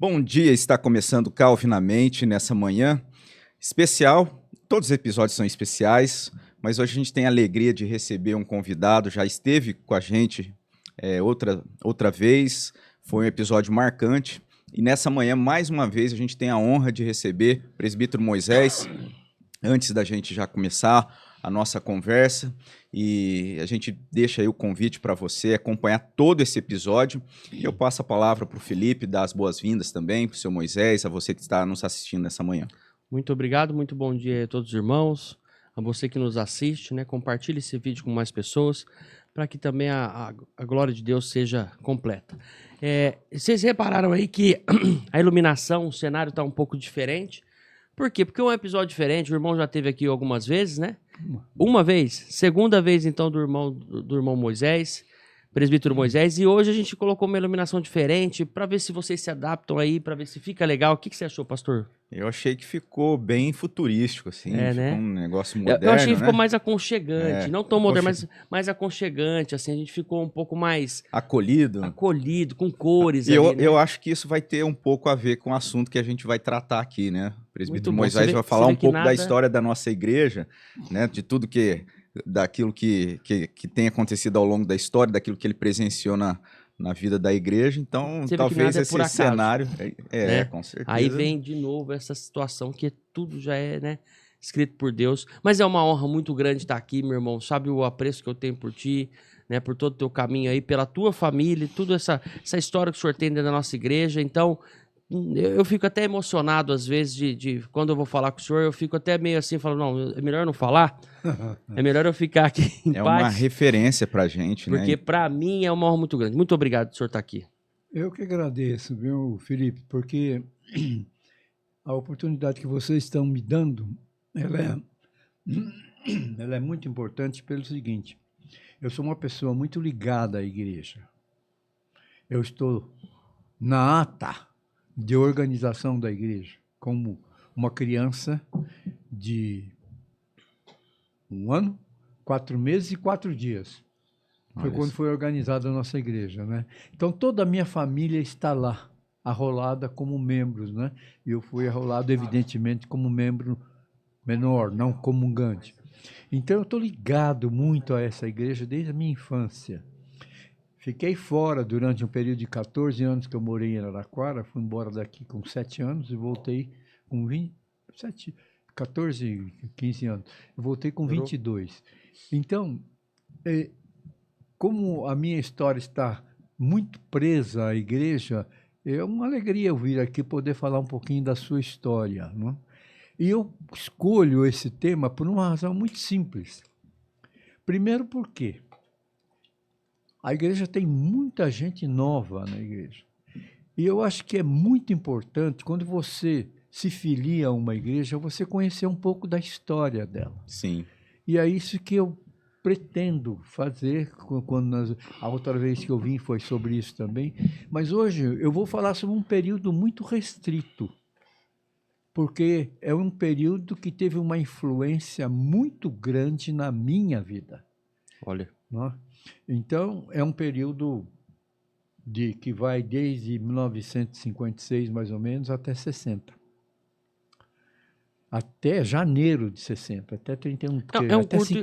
Bom dia, está começando Calvinamente nessa manhã especial. Todos os episódios são especiais, mas hoje a gente tem a alegria de receber um convidado, já esteve com a gente outra vez, foi um episódio marcante. E nessa manhã, mais uma vez, a gente tem a honra de receber o presbítero Moisés. Antes da gente já começar a nossa conversa, e a gente deixa aí o convite para você acompanhar todo esse episódio. Eu passo a palavra para o Felipe, dar as boas-vindas também para o seu Moisés, a você que está nos assistindo nessa manhã. Muito obrigado, muito bom dia a todos os irmãos, a você que nos assiste, né? Compartilhe esse vídeo com mais pessoas, para que também a glória de Deus seja completa. Vocês repararam aí que a iluminação, o cenário está um pouco diferente. Por quê? Porque é um episódio diferente, o irmão já esteve aqui algumas vezes, né? Uma vez, segunda vez então do irmão Moisés, presbítero Moisés, e hoje a gente colocou uma iluminação diferente para ver se vocês se adaptam aí, para ver se fica legal. O que você achou, pastor? Eu achei que ficou bem futurístico, assim, ficou né? um negócio moderno, eu achei que ficou né? mais aconchegante, não tão moderno, mas mais aconchegante, assim, a gente ficou um pouco mais acolhido, com cores e ali, né? eu acho que isso vai ter um pouco a ver com o assunto que a gente vai tratar aqui, né? O presbítero Moisés vai falar um pouco da história da nossa igreja, né? De tudo daquilo que tem acontecido ao longo da história, daquilo que ele presenciou na vida da igreja. Então, talvez esse cenário... né? Com certeza. Aí vem de novo essa situação que tudo já é, né, escrito por Deus. Mas é uma honra muito grande estar aqui, meu irmão. Sabe o apreço que eu tenho por ti, né, por todo o teu caminho aí, pela tua família, toda essa história que o senhor tem dentro da nossa igreja. Então, eu fico até emocionado às vezes quando eu vou falar com o senhor, eu fico até meio assim, falo, não, é melhor eu não falar, é melhor eu ficar aqui em paz. É uma referência pra gente, né? Porque pra mim é uma honra muito grande. Muito obrigado por o senhor estar aqui. Eu que agradeço, viu, Felipe, porque a oportunidade que vocês estão me dando, ela é muito importante pelo seguinte: eu sou uma pessoa muito ligada à igreja. Eu estou na ata de organização da igreja, como uma criança de 1 ano, 4 meses e 4 dias. Foi quando foi organizada a nossa igreja, né? Então, toda a minha família está lá, arrolada como membros, né? E eu fui arrolado, evidentemente, como membro menor, não comungante. Então, eu estou ligado muito a essa igreja desde a minha infância. Fiquei fora durante um período de 14 anos que eu morei em Araraquara, fui embora daqui com 7 anos e voltei com 14, 15 anos. Eu voltei com 22. Então, como a minha história está muito presa à igreja, é uma alegria eu vir aqui poder falar um pouquinho da sua história, não é? E eu escolho esse tema por uma razão muito simples. Primeiro, porque a igreja tem muita gente nova na igreja. E eu acho que é muito importante, quando você se filia a uma igreja, você conhecer um pouco da história dela. Sim. E é isso que eu pretendo fazer. A outra vez que eu vim foi sobre isso também. Mas hoje eu vou falar sobre um período muito restrito, porque é um período que teve uma influência muito grande na minha vida. Olha. Não é? Então, é um período que vai desde 1956, mais ou menos, até 60. Até janeiro de 60, até 31.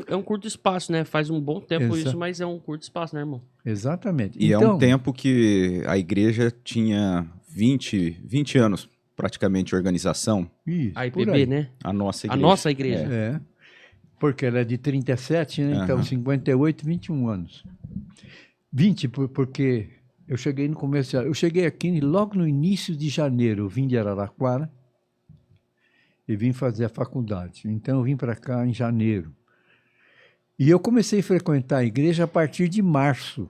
É um curto espaço, né? Faz um bom tempo isso, mas é um curto espaço, né, irmão? Exatamente. E então, é um tempo que a igreja tinha 20 anos, praticamente, de organização. Isso, a IPB, né? A nossa igreja. A nossa igreja. É. Porque ela é de 37, né? Então 58, 21 anos. 20, porque eu cheguei no começo. Eu cheguei aqui logo no início de janeiro. Eu vim de Araraquara e vim fazer a faculdade. Então eu vim para cá em janeiro. E eu comecei a frequentar a igreja a partir de março,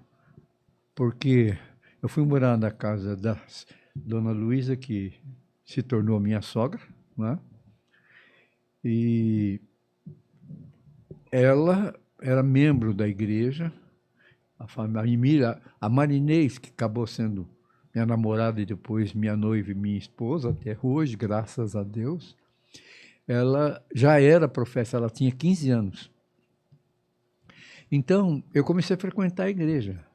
porque eu fui morar na casa da Dona Luísa, que se tornou minha sogra, né? E ela era membro da igreja, a família, a Marinês, que acabou sendo minha namorada e depois minha noiva e minha esposa, até hoje, graças a Deus, ela já era professa, ela tinha 15 anos. Então, eu comecei a frequentar a igreja.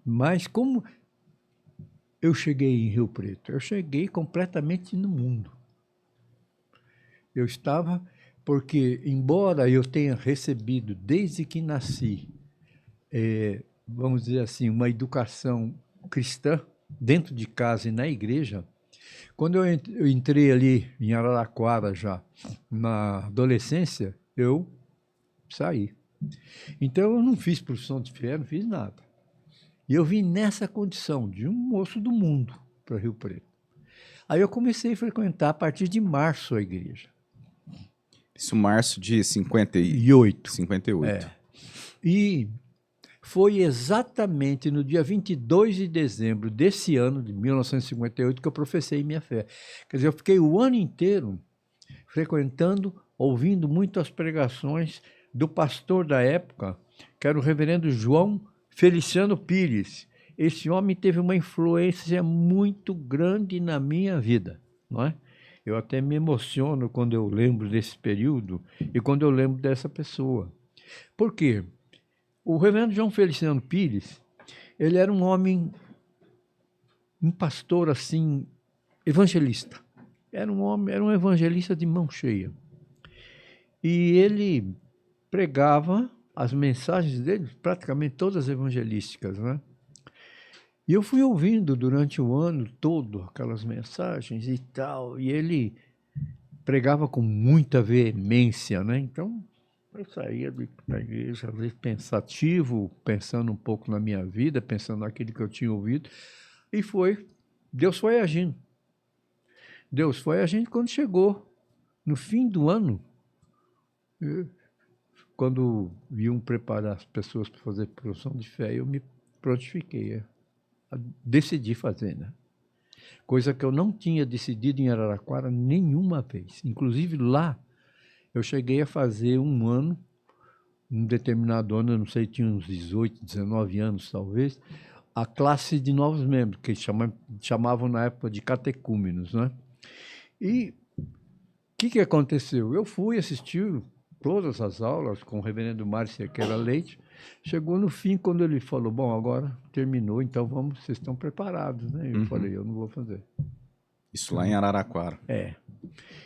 Mas como eu cheguei em Rio Preto? Eu cheguei completamente no mundo. Eu estava, porque embora eu tenha recebido, desde que nasci, vamos dizer assim, uma educação cristã, dentro de casa e na igreja, quando eu entrei ali em Araraquara já, na adolescência, eu saí. Então eu não fiz profissão de fé, não fiz nada. E eu vim nessa condição, de um moço do mundo, para Rio Preto. Aí eu comecei a frequentar a partir de março a igreja. Isso março de 58. 58. E foi exatamente no dia 22 de dezembro desse ano, de 1958, que eu professei minha fé. Quer dizer, eu fiquei o ano inteiro frequentando, ouvindo muito as pregações do pastor da época, que era o reverendo João Feliciano Pires. Esse homem teve uma influência muito grande na minha vida, não é? Eu até me emociono quando eu lembro desse período e quando eu lembro dessa pessoa. Por quê? O reverendo João Feliciano Pires, ele era um homem, um pastor assim, evangelista. Era um homem, era um evangelista de mão cheia. E ele pregava as mensagens dele, praticamente todas evangelísticas, né? E eu fui ouvindo durante o ano todo aquelas mensagens e tal, e ele pregava com muita veemência, né? Então, eu saía da igreja, às vezes, pensativo, pensando um pouco na minha vida, pensando naquilo que eu tinha ouvido, e Deus foi agindo. Deus foi agindo quando chegou no fim do ano, quando iam preparar as pessoas para fazer profissão de fé, eu me prontifiquei, decidi fazer, né? Coisa que eu não tinha decidido em Araraquara nenhuma vez. Inclusive lá, eu cheguei a fazer um ano, um determinado ano, eu não sei, tinha uns 18, 19 anos talvez, a classe de novos membros, que chamavam na época de catecúmenos, né? E o que aconteceu? Eu fui assistir todas as aulas com o reverendo Mário Cerqueira Leite. Chegou no fim, quando ele falou, bom, agora terminou, então vamos, vocês estão preparados, né? Eu falei, eu não vou fazer. Isso lá em Araraquara.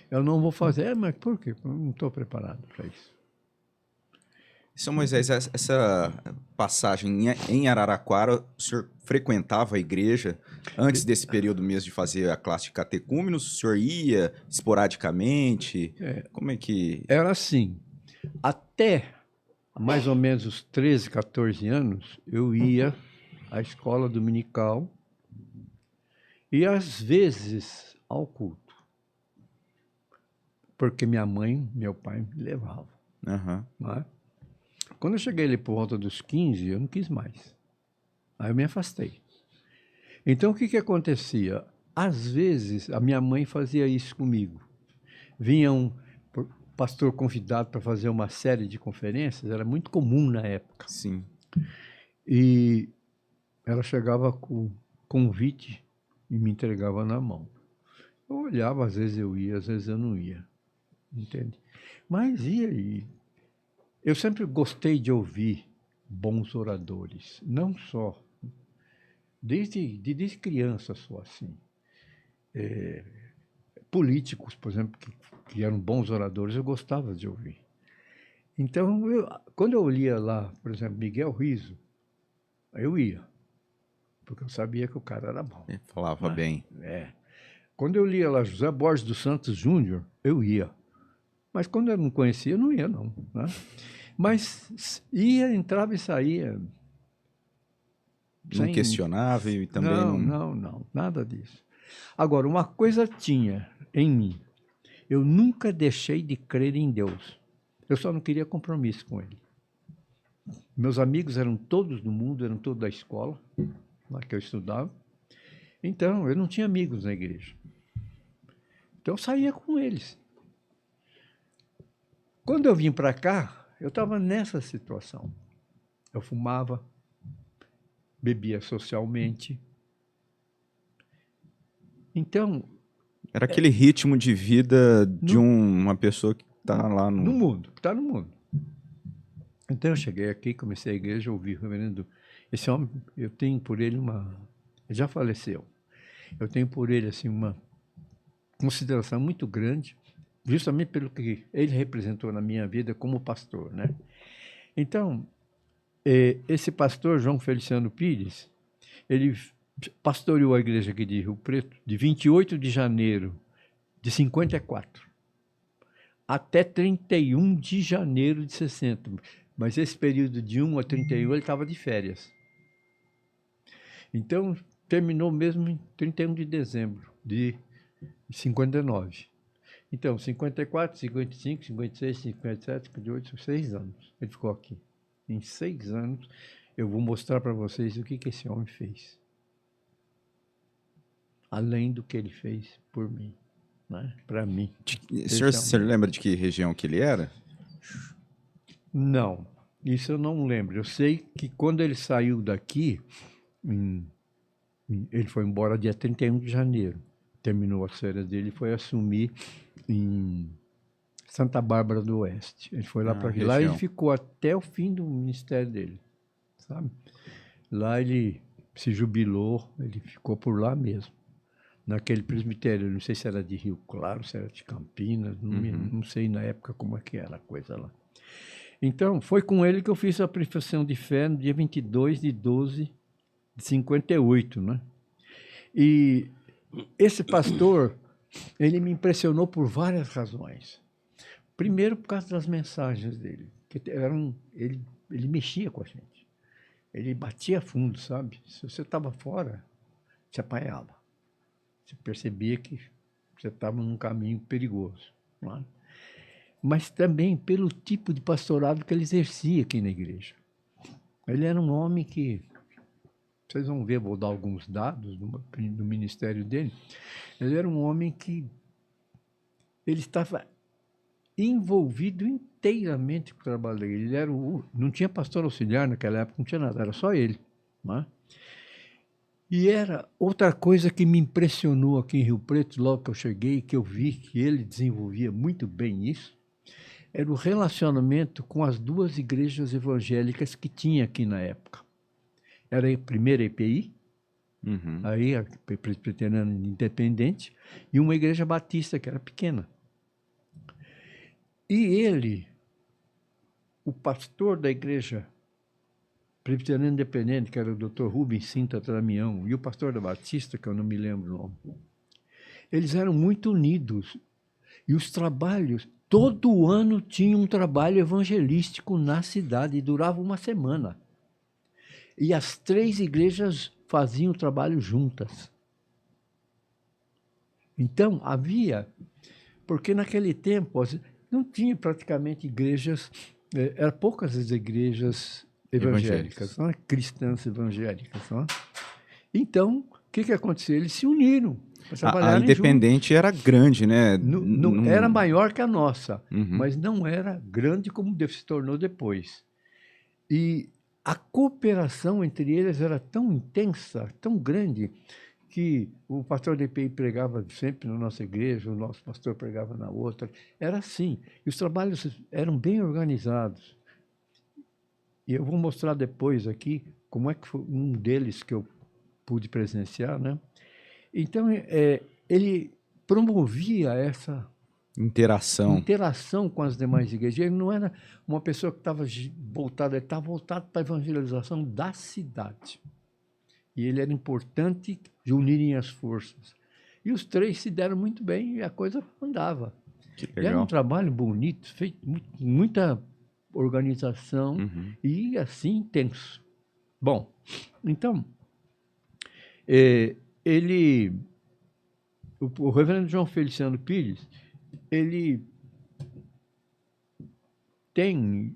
Eu não vou fazer, mas por quê? Eu não estou preparado para isso. São Moisés, essa passagem em Araraquara, o senhor frequentava a igreja antes desse período mesmo de fazer a classe de catecúmenos? O senhor ia esporadicamente? Como é que... Era assim, até mais ou menos os 13, 14 anos, eu ia à escola dominical e, às vezes, ao culto. Porque minha mãe, meu pai me levavam. Não é? Quando eu cheguei ali por volta dos 15, eu não quis mais. Aí eu me afastei. Então, o que acontecia? Às vezes, a minha mãe fazia isso comigo. Vinha um pastor convidado para fazer uma série de conferências, era muito comum na época. Sim. E ela chegava com convite e me entregava na mão. Eu olhava, às vezes eu ia, às vezes eu não ia. Entende? Mas ia aí. Eu sempre gostei de ouvir bons oradores, não só, desde criança só assim. Políticos, por exemplo, que eram bons oradores, eu gostava de ouvir. Então, quando eu lia lá, por exemplo, Miguel Riso, eu ia, porque eu sabia que o cara era bom. Ele falava bem. Quando eu lia lá José Borges dos Santos Júnior, eu ia. Mas quando eu não conhecia, eu não ia, não. Né? Mas ia, entrava e saía. Não questionava e também não, nada disso. Agora, uma coisa tinha em mim. Eu nunca deixei de crer em Deus. Eu só não queria compromisso com Ele. Meus amigos eram todos do mundo, eram todos da escola, lá que eu estudava. Então, eu não tinha amigos na igreja. Então, eu saía com eles. Quando eu vim para cá, eu estava nessa situação. Eu fumava, bebia socialmente. Então... Era aquele ritmo de vida de uma pessoa que está lá no... No mundo, que está no mundo. Então eu cheguei aqui, comecei a igreja, ouvi o reverendo... Esse homem, eu tenho por ele uma... Ele já faleceu. Eu tenho por ele assim uma consideração muito grande, justamente pelo que ele representou na minha vida como pastor, né? Então, esse pastor, João Feliciano Pires, ele pastoreou a igreja aqui de Rio Preto de 28 de janeiro de 54 até 31 de janeiro de 60. Mas esse período de 1 a 31 ele estava de férias. Então, terminou mesmo em 31 de dezembro de 59. Então, 54, 55, 56, 57, 58, 6 anos. Ele ficou aqui. Em 6 anos, eu vou mostrar para vocês o que esse homem fez. Além do que ele fez por mim, né? Para mim. Você lembra de que região que ele era? Não, isso eu não lembro. Eu sei que quando ele saiu daqui, ele foi embora dia 31 de janeiro. Terminou as férias dele e foi assumir em Santa Bárbara do Oeste. Ele foi lá para lá e ficou até o fim do ministério dele, sabe? Lá ele se jubilou, ele ficou por lá mesmo, naquele presbitério. Não sei se era de Rio Claro, se era de Campinas, não sei na época como é que era a coisa lá. Então, foi com ele que eu fiz a profissão de fé no dia 22 de 12 de 58, né? E esse pastor, ele me impressionou por várias razões. Primeiro, por causa das mensagens dele, que ele mexia com a gente. Ele batia fundo, sabe? Se você estava fora, te apanhava. Você percebia que você estava num caminho perigoso, não é? Mas também pelo tipo de pastorado que ele exercia aqui na igreja. Ele era um homem que, vocês vão ver, vou dar alguns dados do ministério dele, ele era um homem que ele estava envolvido inteiramente com o trabalho dele. Ele era não tinha pastor auxiliar naquela época, não tinha nada, era só ele, não é? E era outra coisa que me impressionou aqui em Rio Preto, logo que eu cheguei, que eu vi que ele desenvolvia muito bem isso, era o relacionamento com as duas igrejas evangélicas que tinha aqui na época. Era a primeira EPI, aí a Presbiteriana Independente, e uma igreja batista, que era pequena. E ele, o pastor da igreja Presbiteriana Independente, que era o Dr. Rubens Sinta Tramião, e o pastor da Batista, que eu não me lembro o nome, eles eram muito unidos. E os trabalhos, todo ano tinha um trabalho evangelístico na cidade, e durava uma semana. E as 3 igrejas faziam o trabalho juntas. Então, havia, porque naquele tempo não tinha praticamente igrejas, eram poucas as igrejas evangélicas, não é? Cristãs evangélicas. Não é? Então, o que aconteceu? Eles se uniram. A Independente juntos. Era grande, né? Não era maior que a nossa, mas não era grande como se tornou depois. E a cooperação entre eles era tão intensa, tão grande, que o pastor da EPI pregava sempre na nossa igreja, o nosso pastor pregava na outra. Era assim. E os trabalhos eram bem organizados. E eu vou mostrar depois aqui como é que foi um deles que eu pude presenciar, né? Então, ele promovia essa interação com as demais igrejas. Ele não era uma pessoa que estava voltada, ele estava voltado para a evangelização da cidade. E ele era importante de unirem as forças. E os 3 se deram muito bem e a coisa andava. Que legal. E era um trabalho bonito, feito muita organização e assim intenso. Bom, então, o reverendo João Feliciano Pires, ele tem,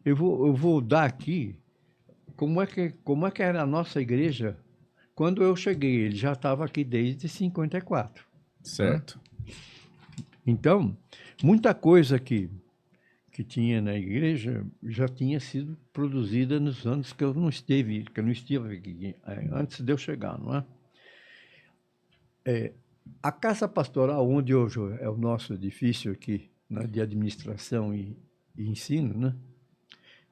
eu vou dar aqui como é que era a nossa igreja quando eu cheguei. Ele já estava aqui desde 54. Certo. Né? Então, muita coisa que tinha na igreja já tinha sido produzida nos anos que eu não estive aqui, antes de eu chegar, não é? A Casa Pastoral, onde hoje é o nosso edifício aqui, né, de administração e ensino, né,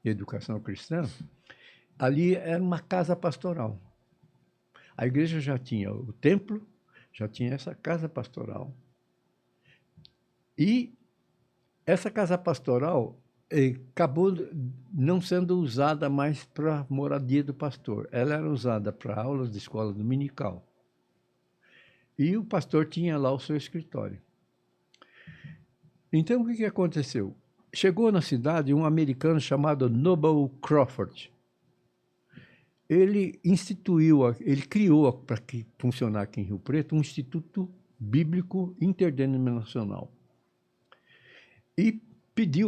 e educação cristã, ali era uma casa pastoral. A igreja já tinha o templo, já tinha essa casa pastoral. E essa casa pastoral acabou não sendo usada mais para moradia do pastor. Ela era usada para aulas de escola dominical. E o pastor tinha lá o seu escritório. Então, o que aconteceu? Chegou na cidade um americano chamado Noble Crawford. Ele criou, para que funcionar aqui em Rio Preto, um Instituto Bíblico Interdenominacional. E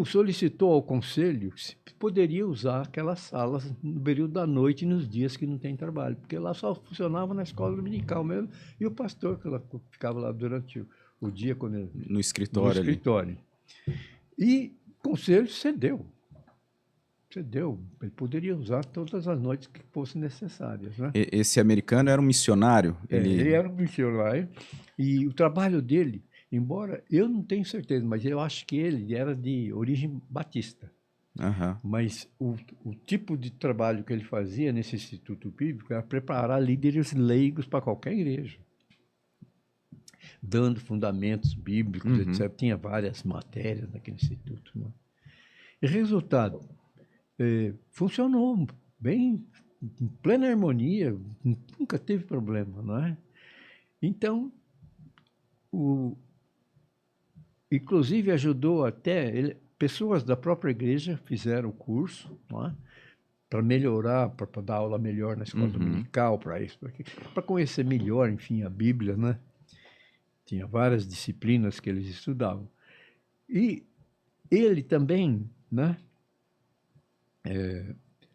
solicitou ao conselho se poderia usar aquelas salas no período da noite e nos dias que não tem trabalho, porque lá só funcionava na escola dominical mesmo, e o pastor que ficava lá durante o dia no escritório. E o conselho cedeu. Ele poderia usar todas as noites que fossem necessárias. Né? Esse americano era um missionário? Ele era um missionário, e o trabalho dele, embora eu não tenho certeza, mas eu acho que ele era de origem batista. Uhum. Mas o tipo de trabalho que ele fazia nesse Instituto Bíblico era preparar líderes leigos para qualquer igreja, dando fundamentos bíblicos, etc. Tinha várias matérias naquele instituto. Né? E resultado, funcionou bem, em plena harmonia, nunca teve problema, não é? Então, inclusive ajudou até, pessoas da própria igreja fizeram o curso, não é? Para melhorar, para dar aula melhor na escola dominical, para conhecer melhor, enfim, a Bíblia, né? Tinha várias disciplinas que eles estudavam. E ele também, né?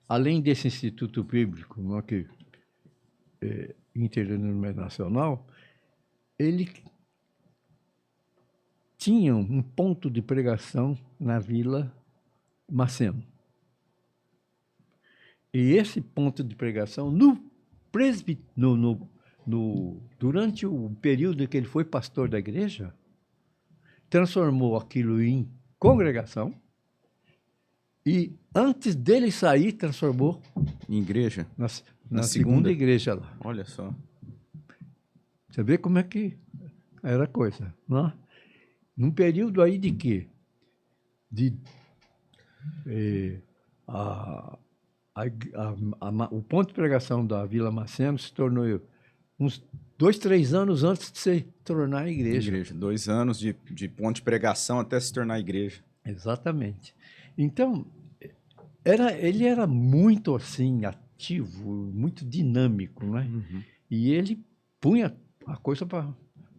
Além desse Instituto Bíblico, não é, interdenominacional, ele tinha um ponto de pregação na Vila Maceno. E esse ponto de pregação, durante o período em que ele foi pastor da igreja, transformou aquilo em congregação e, antes dele sair, transformou em igreja? Na segunda igreja lá. Olha só. Você vê como é que era a coisa, não é? Num período aí de quê? O ponto de pregação da Vila Maceno se tornou uns 2, 3 anos antes de se tornar igreja. 2 anos de ponto de pregação até se tornar igreja. Exatamente. Então, ele era muito assim, ativo, muito dinâmico, não é? E ele punha a coisa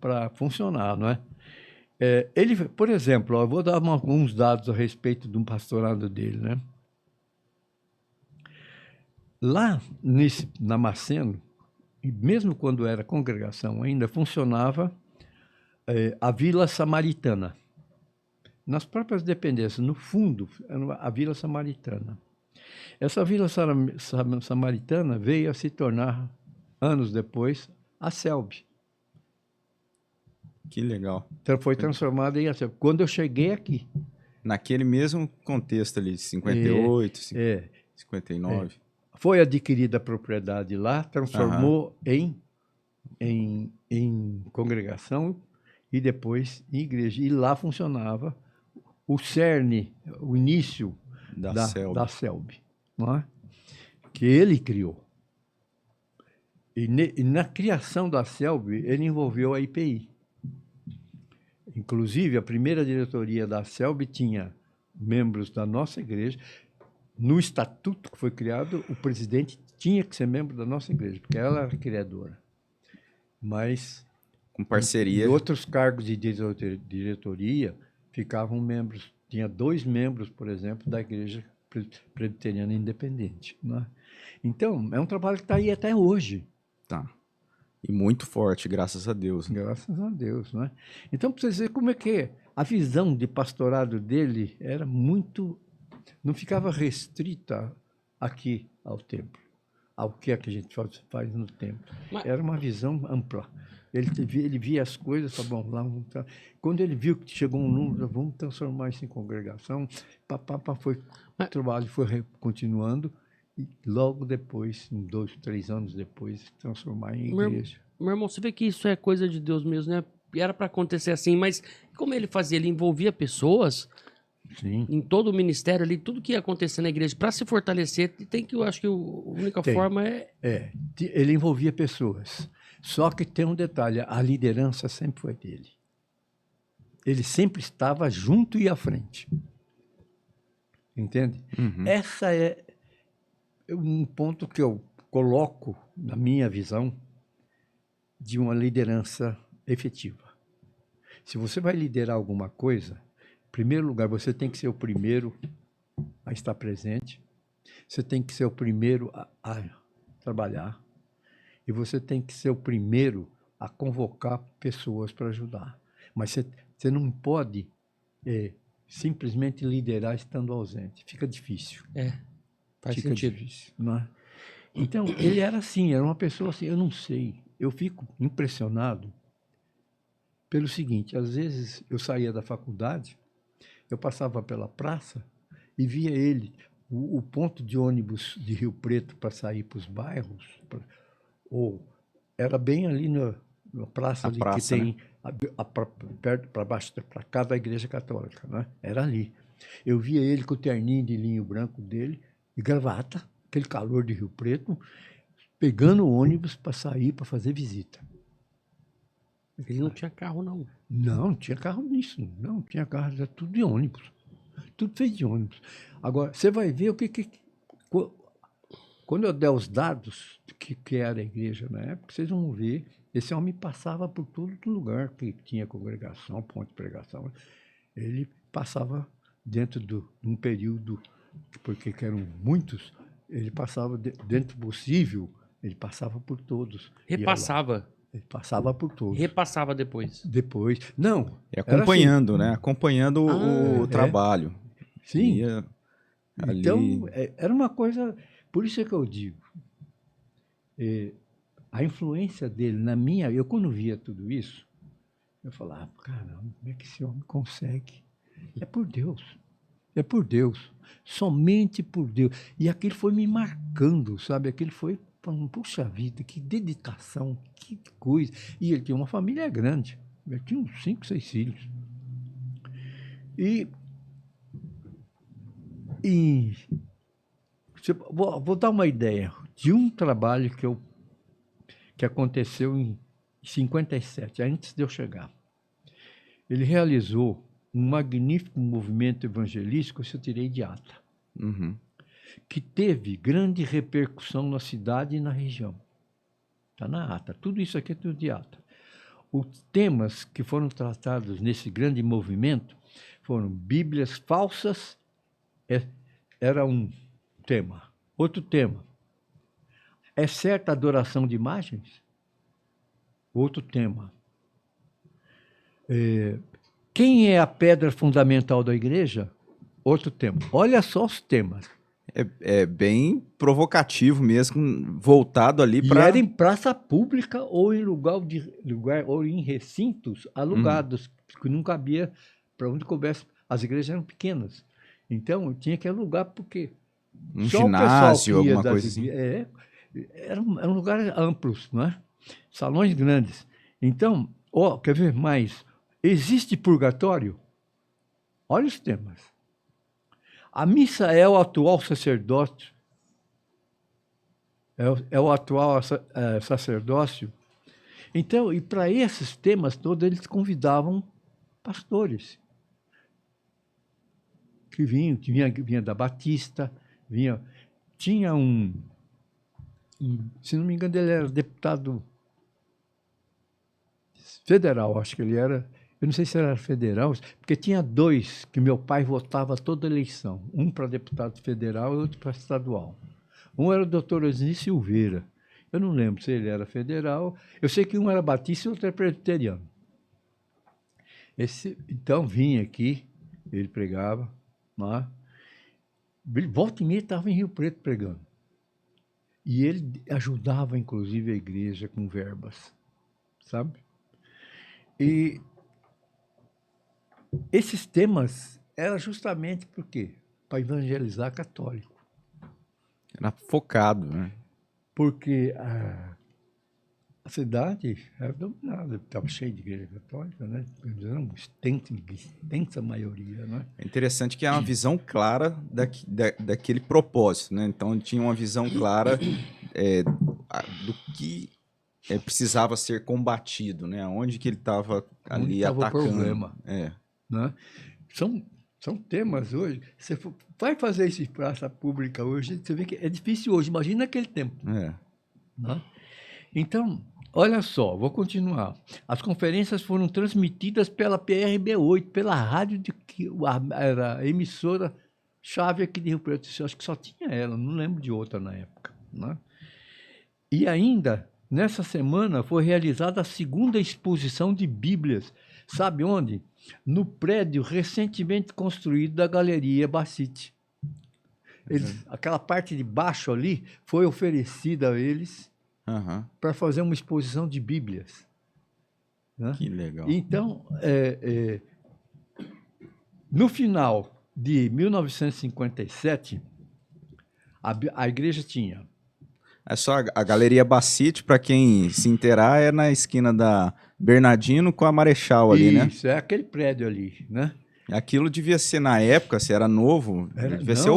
para funcionar, não é? Ele, por exemplo, eu vou dar alguns dados a respeito de um pastorado dele, né? Lá na Maceno, e mesmo quando era congregação ainda, funcionava a Vila Samaritana. Nas próprias dependências, no fundo, era a Vila Samaritana. Essa Vila Samaritana veio a se tornar, anos depois, a CELB. Que legal. Então, foi transformada em a CELB. Quando eu cheguei aqui. Naquele mesmo contexto ali, 58, 59. Foi adquirida a propriedade lá, transformou em congregação e depois em igreja. E lá funcionava o cerne, o início da CELB, não é? Que ele criou. E na criação da CELB, ele envolveu a IPI. Inclusive, a primeira diretoria da CELB tinha membros da nossa igreja. No estatuto que foi criado, o presidente tinha que ser membro da nossa igreja, porque ela era criadora. Mas, com parceria, em outros cargos de diretoria, ficavam membros. Tinha 2 membros, por exemplo, da Igreja Presbiteriana Independente. Né? Então, é um trabalho que está aí até hoje. Tá. E muito forte, graças a Deus. Né? Graças a Deus. Né? Então, para vocês verem como é que a visão de pastorado dele era muito... Não ficava restrita aqui ao templo, ao que é que a gente faz no templo. Era uma visão ampla. Ele via as coisas, tá bom, lá vamos... Quando ele viu que chegou um número, vamos transformar isso em congregação, o trabalho foi continuando e logo depois, em 2, 3 anos depois, se transformar em Meu- igreja. Meu irmão, você vê que isso é coisa de Deus mesmo, né? Era para acontecer assim, mas como ele fazia? Ele envolvia pessoas Sim, em todo o ministério ali, tudo que ia acontecer na igreja, para se fortalecer, tem que, eu acho que a única tem. forma é. Ele envolvia pessoas. Só que tem um detalhe, a liderança sempre foi dele. Ele sempre estava junto e à frente. Entende? Uhum. Essa é um ponto que eu coloco na minha visão de uma liderança efetiva. Se você vai liderar alguma coisa, em primeiro lugar, você tem que ser o primeiro a estar presente, você tem que ser o primeiro a trabalhar, e você tem que ser o primeiro a convocar pessoas para ajudar. Mas você não pode simplesmente liderar estando ausente. Fica difícil. Faz Fica sentido. difícil, não é? Então, ele era assim, era uma pessoa assim, eu não sei. Eu fico impressionado pelo seguinte, às vezes eu saía da faculdade, eu passava pela praça e via ele, o ponto de ônibus de Rio Preto para sair para os bairros, ou era bem ali na praça A ali praça, que né? tem perto para baixo, para cá da Igreja Católica, né? Era ali. Eu via ele com o terninho de linho branco dele e gravata, aquele calor de Rio Preto, pegando o ônibus para sair para fazer visita. Ele não tinha carro, não. Não tinha carro nisso, não tinha carro, era tudo de ônibus. Tudo feito de ônibus. Agora, você vai ver o que quando eu der os dados do que era a igreja na época, vocês vão ver, esse homem passava por todo lugar que tinha congregação, ponto de pregação. Ele passava dentro de um período, porque eram muitos, ele passava dentro do possível, ele passava por todos. Repassava. Ele passava por todos. Repassava depois. Depois, não. E era acompanhando, assim. né? Acompanhando o trabalho. Sim. Ia ali. Então, era uma coisa. Por isso é que eu digo. A influência dele na minha. Eu, quando via tudo isso, eu falava: caramba, como é que esse homem consegue? É por Deus. É por Deus. Somente por Deus. E aquilo foi me marcando, sabe? Aquilo foi. Puxa vida, que dedicação, que coisa. E ele tinha uma família grande. Ele tinha uns 5, 6 filhos. E vou dar uma ideia de um trabalho que aconteceu em 57, antes de eu chegar. Ele realizou um magnífico movimento evangelístico, isso eu tirei de ata, que teve grande repercussão na cidade e na região. Está na ata. Tudo isso aqui é tudo de ata. Os temas que foram tratados nesse grande movimento foram Bíblias falsas, era um tema. Outro tema, é certa adoração de imagens? Outro tema. Quem é a pedra fundamental da igreja? Outro tema. Olha só os temas. É bem provocativo mesmo, voltado ali E para. era em praça pública ou em lugar ou em recintos alugados, que não cabia para onde coubesse. As igrejas eram pequenas. Então, tinha que alugar, porque Um só o pessoal que ginásio, ia alguma das coisa assim. igrejas. Eram lugares amplos, não é? Salões grandes. Então, quer ver mais? Existe purgatório? Olha os temas. A missa é o atual sacerdócio? É o atual sacerdócio? Então, e para esses temas todos, eles convidavam pastores que vinha da Batista, tinha se não me engano, ele era deputado federal, acho que ele era. Eu não sei se era federal, porque tinha 2 que meu pai votava toda eleição. Um para deputado federal e outro para estadual. Um era o doutor Osni Silveira. Eu não lembro se ele era federal. Eu sei que um era batista e outro era presbiteriano. Então vinha aqui, ele pregava. Lá. Volta e meia estava em Rio Preto pregando. E ele ajudava, inclusive, a igreja com verbas, sabe? E esses temas eram justamente por quê? Para evangelizar católico. Era focado, né? Porque a cidade era dominada, estava cheia de igreja católica, né? Era uma extensa maioria, né? É interessante que é uma visão clara daquele propósito, né? Então tinha uma visão clara do que precisava ser combatido, né? Onde que ele estava Onde ali estava o atacando. problema. É. Né? São temas hoje. Você vai fazer isso em praça pública hoje, você vê que é difícil hoje. Imagina naquele tempo. É. Né? Então, olha só, vou continuar. As conferências foram transmitidas pela PRB8, pela rádio era a emissora chave aqui de Rio Preto. Eu acho que só tinha ela, não lembro de outra na época. Né? E ainda, nessa semana, foi realizada a segunda exposição de Bíblias. Sabe onde? No prédio recentemente construído da Galeria Bacite. Aquela parte de baixo ali foi oferecida a eles para fazer uma exposição de Bíblias. Né? Que legal. Então, no final de 1957, a igreja tinha... É só a Galeria Bacite, para quem se inteirar, é na esquina da Bernardino com a Marechal ali, né? Isso, é aquele prédio ali, né? Aquilo devia ser, na época, se era novo, devia ser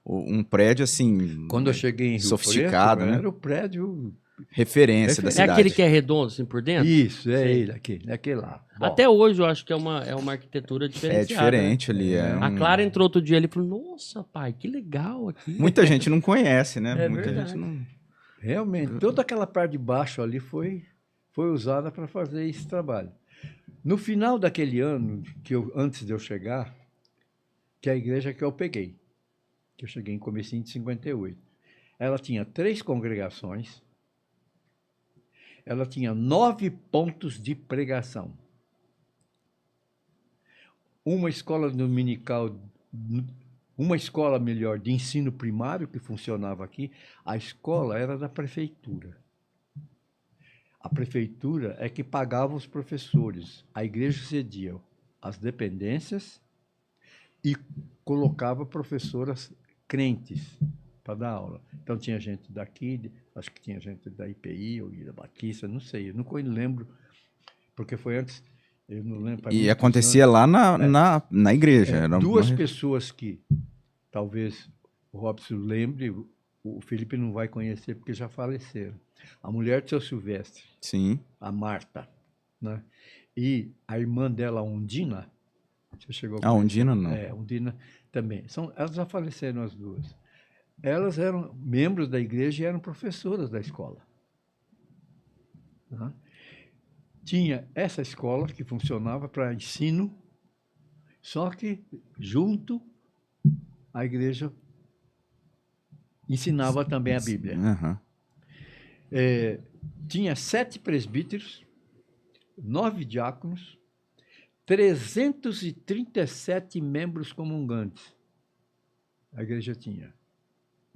um prédio, assim, Quando eu cheguei em Rio sofisticado, Preto, né? era o prédio... Referência da É cidade. aquele que é redondo, assim, por dentro? Isso, é Sim. ele, aquele lá. Bom, Até hoje eu acho que é uma arquitetura É diferenciada. diferente né? ali. A Clara entrou outro dia ali e falou, nossa, pai, que legal aqui. Muita gente não conhece, né? É Muita verdade. gente não... realmente, toda aquela parte de baixo ali foi usada para fazer esse trabalho. No final daquele ano, antes de eu chegar, que é a igreja que eu peguei, que eu cheguei em comecinho de 58, ela tinha 3 congregações, ela tinha 9 pontos de pregação. Uma escola dominical, uma escola melhor de ensino primário que funcionava aqui, a escola era da prefeitura. A prefeitura é que pagava os professores, a igreja cedia as dependências e colocava professoras crentes para dar aula. Então tinha gente daqui, acho que tinha gente da IPI ou da Batista, não sei, eu não lembro, porque foi antes, eu não lembro. E acontecia lá na igreja. Era duas pessoas que talvez o Robson lembre, o Felipe não vai conhecer porque já faleceram. A mulher do seu Silvestre, Sim. a Marta, né? E a irmã dela, a Undina. Você chegou a A Undina não. É, Undina também. Elas já faleceram as duas. Elas eram membros da igreja e eram professoras da escola. Né? Tinha essa escola que funcionava para ensino, só que junto a igreja ensinava também a Bíblia. Uhum. Tinha 7 presbíteros, 9 diáconos, 337 membros comungantes. A igreja tinha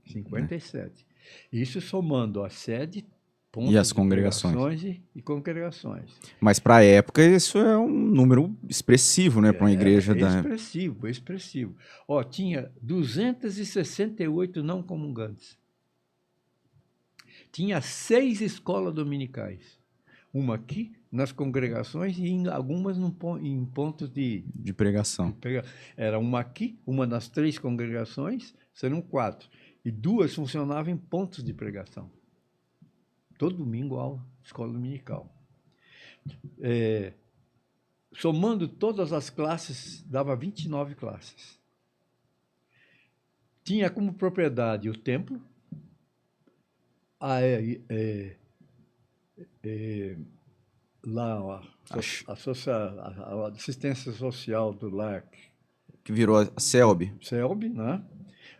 57. Isso somando a sede, pontos e as congregações e congregações. Mas para a época isso é um número expressivo, né, para uma igreja expressivo, expressivo. Ó, tinha 268 não comungantes. Tinha 6 escolas dominicais. Uma aqui, nas congregações, e em algumas em pontos de pregação. Era uma aqui, uma nas 3 congregações, serão 4. E 2 funcionavam em pontos de pregação. Todo domingo, aula, escola dominical. Somando todas as classes, dava 29 classes. Tinha como propriedade o templo, lá a assistência social do lar, que virou a CELB, né?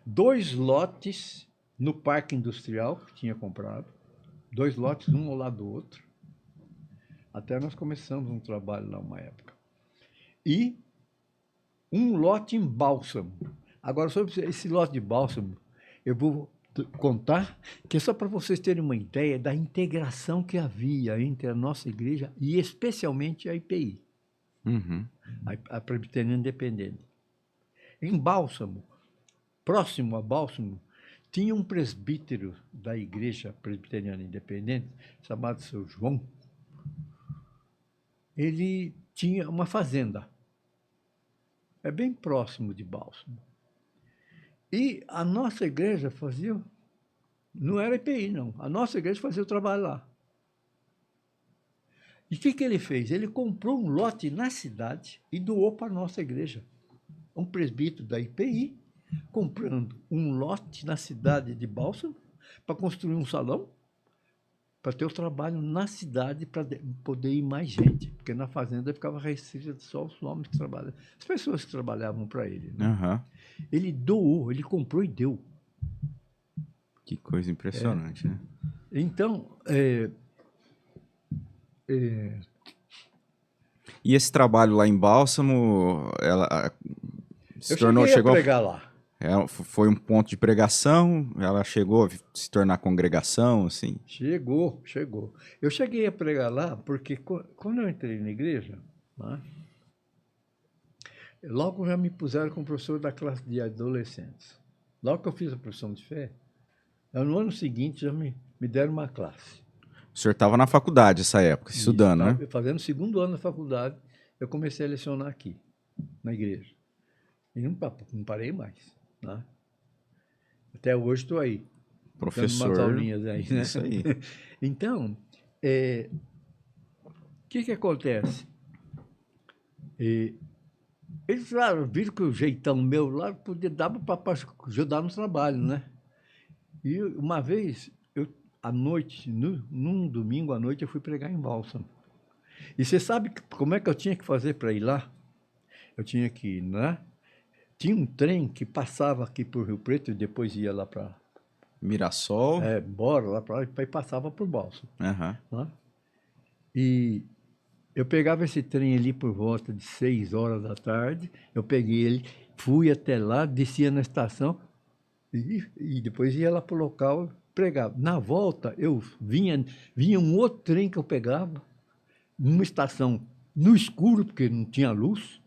2 lotes no Parque Industrial que tinha comprado, 2 lotes um ao lado do outro. Até nós começamos um trabalho lá uma época. E um lote em Bálsamo. Agora, sobre esse lote de Bálsamo, eu vou contar que é só para vocês terem uma ideia da integração que havia entre a nossa igreja e especialmente a IPI, a Presbiteriana Independente. Em Bálsamo, próximo a Bálsamo, tinha um presbítero da Igreja Presbiteriana Independente, chamado Seu João. Ele tinha uma fazenda. É bem próximo de Bálsamo. E a nossa igreja fazia... Não era EPI, não. A nossa igreja fazia o trabalho lá. E o que ele fez? Ele comprou um lote na cidade e doou para a nossa igreja. Um presbítero da IPI comprando um lote na cidade de Bálsamo para construir um salão, para ter o trabalho na cidade, para poder ir mais gente. Porque na fazenda ficava restrito só os homens que trabalhavam, as pessoas que trabalhavam para ele. Né? Aham. Ele doou, ele comprou e deu. Que coisa impressionante, né? Então, E esse trabalho lá em Bálsamo, ela se eu tornou, cheguei chegou, a pregar lá. foi um ponto de pregação, ela chegou a se tornar congregação, assim. Chegou. Eu cheguei a pregar lá porque quando eu entrei na igreja, né, logo já me puseram como professor da classe de adolescentes. Logo que eu fiz a profissão de fé, no ano seguinte já me deram uma classe. O senhor estava na faculdade essa época, estudando, né? Fazendo o segundo ano da faculdade, eu comecei a lecionar aqui, na igreja. E não parei mais. Né? Até hoje estou aí. Professor. Dando umas aulinhas aí, né? Isso aí. Então, o que acontece? Eles viram que o jeitão meu lá podia dar para ajudar no trabalho, né? E uma vez, à noite, num domingo à noite, eu fui pregar em Bálsamo. E você sabe como é que eu tinha que fazer para ir lá? Eu tinha que ir, né? Tinha um trem que passava aqui por Rio Preto e depois ia lá para... Mirassol. Bora lá para lá e passava por Bálsamo. Aham. Né? E eu pegava esse trem ali por volta de 6 horas da tarde, eu peguei ele, fui até lá, descia na estação e depois ia lá para o local pregava. Na volta, eu vinha um outro trem que eu pegava, numa estação no escuro, porque não tinha luz,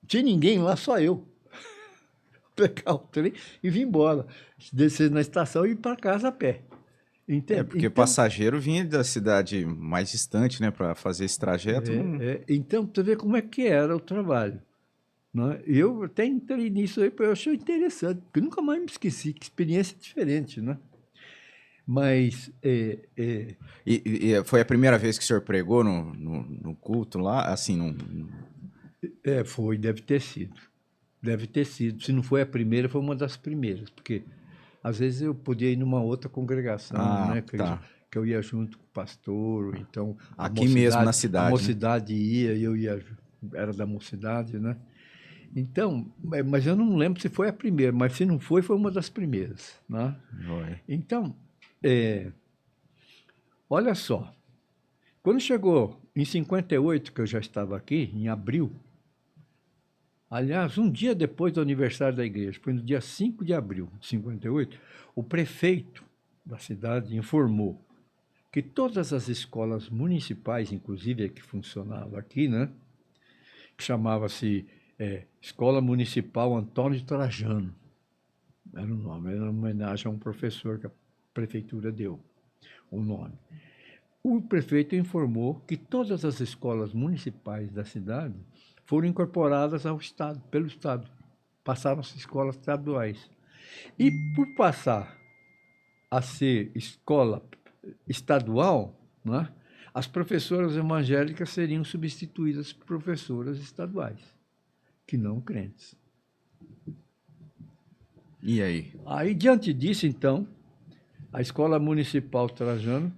não tinha ninguém lá, só eu. Pegar o trem e vim embora, descer na estação e ir para casa a pé. Entende? Porque passageiro vinha da cidade mais distante, né, para fazer esse trajeto. Então, você vê como é que era o trabalho. Né? Eu até entrei nisso aí, porque eu achei interessante, porque eu nunca mais me esqueci, que experiência diferente, né? Mas... E foi a primeira vez que o senhor pregou no culto lá? Assim, foi, deve ter sido. Deve ter sido. Se não foi a primeira, foi uma das primeiras, porque às vezes eu podia ir numa outra congregação, né? Que eu ia junto com o pastor, ou então... Aqui mesmo, na cidade. A mocidade ia, e eu ia... Era da mocidade, né? Então, mas eu não lembro se foi a primeira, mas se não foi, foi uma das primeiras, né? Então, olha só, quando chegou em 58, que eu já estava aqui, em abril, aliás, um dia depois do aniversário da igreja, foi no dia 5 de abril de 58, o prefeito da cidade informou que todas as escolas municipais, inclusive a que funcionava aqui, né, que chamava-se Escola Municipal Antônio Trajano, era o nome, era uma homenagem a um professor que a prefeitura deu o nome. O prefeito informou que todas as escolas municipais da cidade foram incorporadas ao Estado, pelo Estado. Passaram a ser escolas estaduais. E por passar a ser escola estadual, né, as professoras evangélicas seriam substituídas por professoras estaduais, que não crentes. E aí? Aí, diante disso, então, a Escola Municipal Trajano,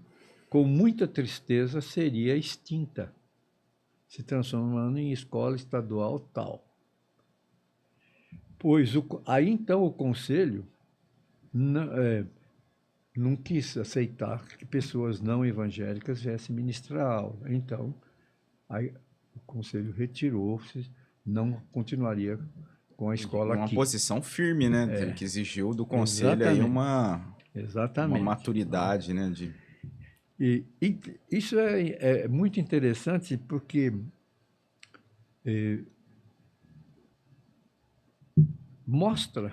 com muita tristeza, seria extinta, se transformando em escola estadual tal. Pois, aí, então, o Conselho não quis aceitar que pessoas não evangélicas viessem ministrar aula. Então, aí, o Conselho retirou-se, não continuaria com a escola aqui. Uma posição firme, né? Que exigiu do Conselho aí uma maturidade, né? E isso é muito interessante porque mostra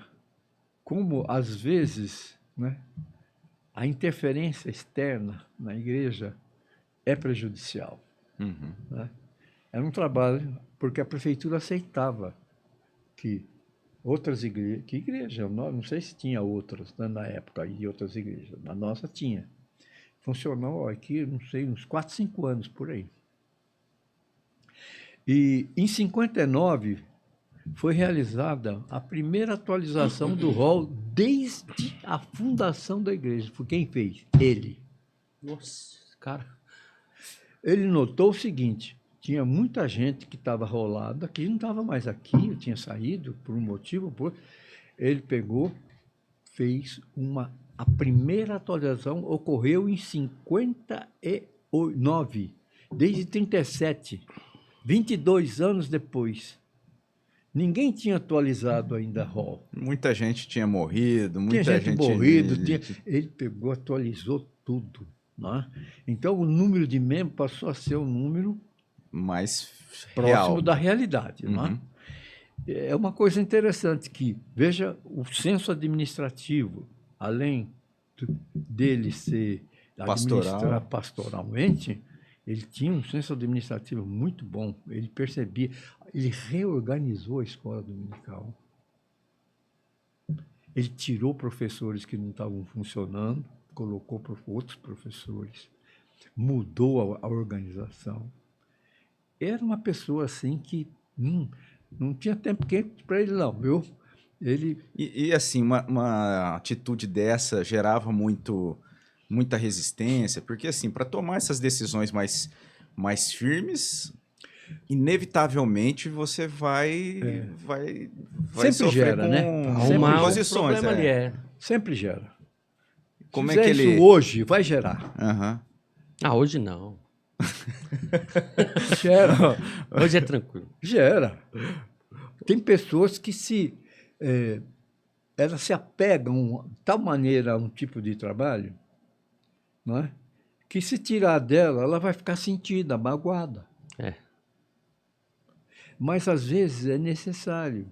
como às vezes, né, a interferência externa na igreja é prejudicial. Uhum. Né? Era um trabalho porque a prefeitura aceitava que outras igrejas, que igreja, não sei se tinha outras, né, na época, e outras igrejas, a nossa tinha. Funcionou aqui, não sei, uns 4, 5 anos por aí. E em 59 foi realizada a primeira atualização do rol desde a fundação da igreja. Foi quem fez? Ele. Nossa, cara. Ele notou o seguinte: tinha muita gente que estava rolada, que não estava mais aqui, tinha saído por um motivo, por ele pegou, fez a primeira atualização ocorreu em 59, desde 37, 22 anos depois. Ninguém tinha atualizado ainda rol. Muita gente tinha morrido, Tinha muita gente gente morrido, ele pegou, atualizou tudo. Né? Então, o número de membros passou a ser um número mais próximo real. da realidade. Uhum. Né? É uma coisa interessante que, veja, o censo administrativo, além dele ser administrar pastoralmente, ele tinha um censo administrativo muito bom. Ele percebia, ele reorganizou a escola dominical. Ele tirou professores que não estavam funcionando, colocou outros professores, mudou a organização. Era uma pessoa assim que não tinha tempo quente para ele, não, viu? E assim, uma atitude dessa gerava muita resistência, porque assim, para tomar essas decisões mais firmes, inevitavelmente você vai Sempre sofrer gera, com né? Arrumar um posições. problema ali, é. Sempre gera. Como Se é que fizer ele... isso hoje, vai gerar. Aham. Ah, hoje não. Gera. Hoje é tranquilo. Gera. Tem pessoas que elas se apegam de tal maneira a um tipo de trabalho, não é? Que se tirar dela, ela vai ficar sentida, magoada. É. Mas às vezes é necessário.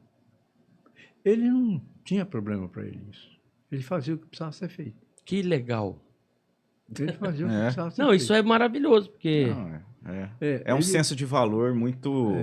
Ele não tinha problema para ele isso. Ele fazia o que precisava ser feito. Que legal. Ele fazia o que precisava ser Não, feito. isso é maravilhoso, porque... Não, é um senso de valor muito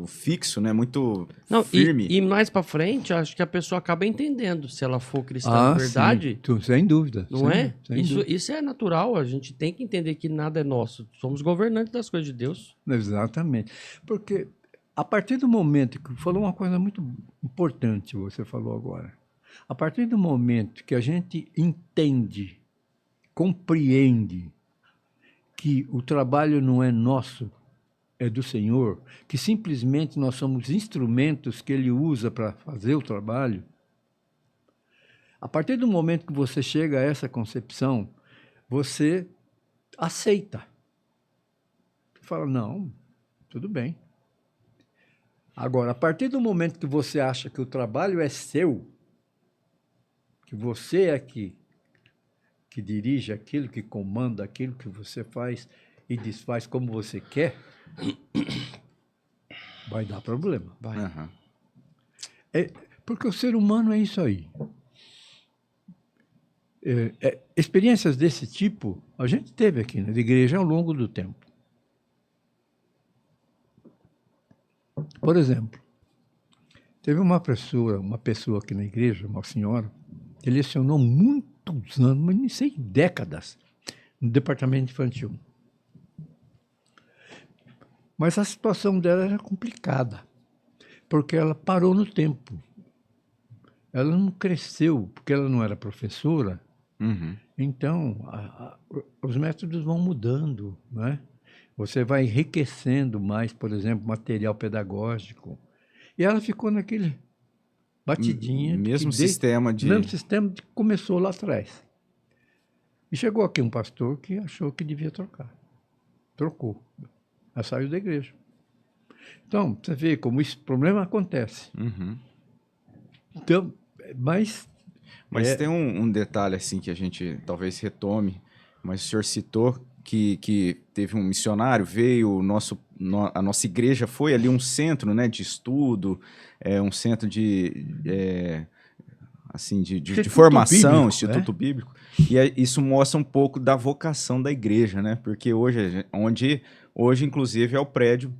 fixo, né? Muito Não, firme. e mais pra frente, acho que a pessoa acaba entendendo se ela for cristã de verdade. Sim. Sem dúvida. Não é? Sem dúvida. Isso é natural. A gente tem que entender que nada é nosso. Somos governantes das coisas de Deus. Exatamente. Porque a partir do momento que falou uma coisa muito importante, você falou agora. A partir do momento que a gente entende, compreende que o trabalho não é nosso, é do Senhor, que simplesmente nós somos instrumentos que Ele usa para fazer o trabalho, a partir do momento que você chega a essa concepção, você aceita. Você fala, não, tudo bem. Agora, a partir do momento que você acha que o trabalho é seu, que você é que dirige aquilo, que comanda aquilo que você faz e desfaz como você quer, vai dar problema. Vai. Aham. Porque o ser humano é isso aí. Experiências desse tipo a gente teve aqui na igreja ao longo do tempo. Por exemplo, teve uma pessoa aqui na igreja, uma senhora, que lecionou muitos anos, mas nem sei, décadas, no departamento infantil. Mas a situação dela era complicada, porque ela parou no tempo. Ela não cresceu, porque ela não era professora. Uhum. Então, os métodos vão mudando, né? Você vai enriquecendo mais, por exemplo, material pedagógico. E ela ficou naquele batidinha. Mesmo sistema que começou lá atrás. E chegou aqui um pastor que achou que devia trocar. Trocou. Ela saiu da igreja. Então, você vê como esse problema acontece. Uhum. Então, mas tem um detalhe assim que a gente talvez retome, mas o senhor citou que teve um missionário, veio, a nossa igreja foi ali um centro, né, de estudo, um centro assim, de Instituto formação, Bíblico, Instituto Bíblico. E isso mostra um pouco da vocação da igreja, né? Porque hoje inclusive, é o prédio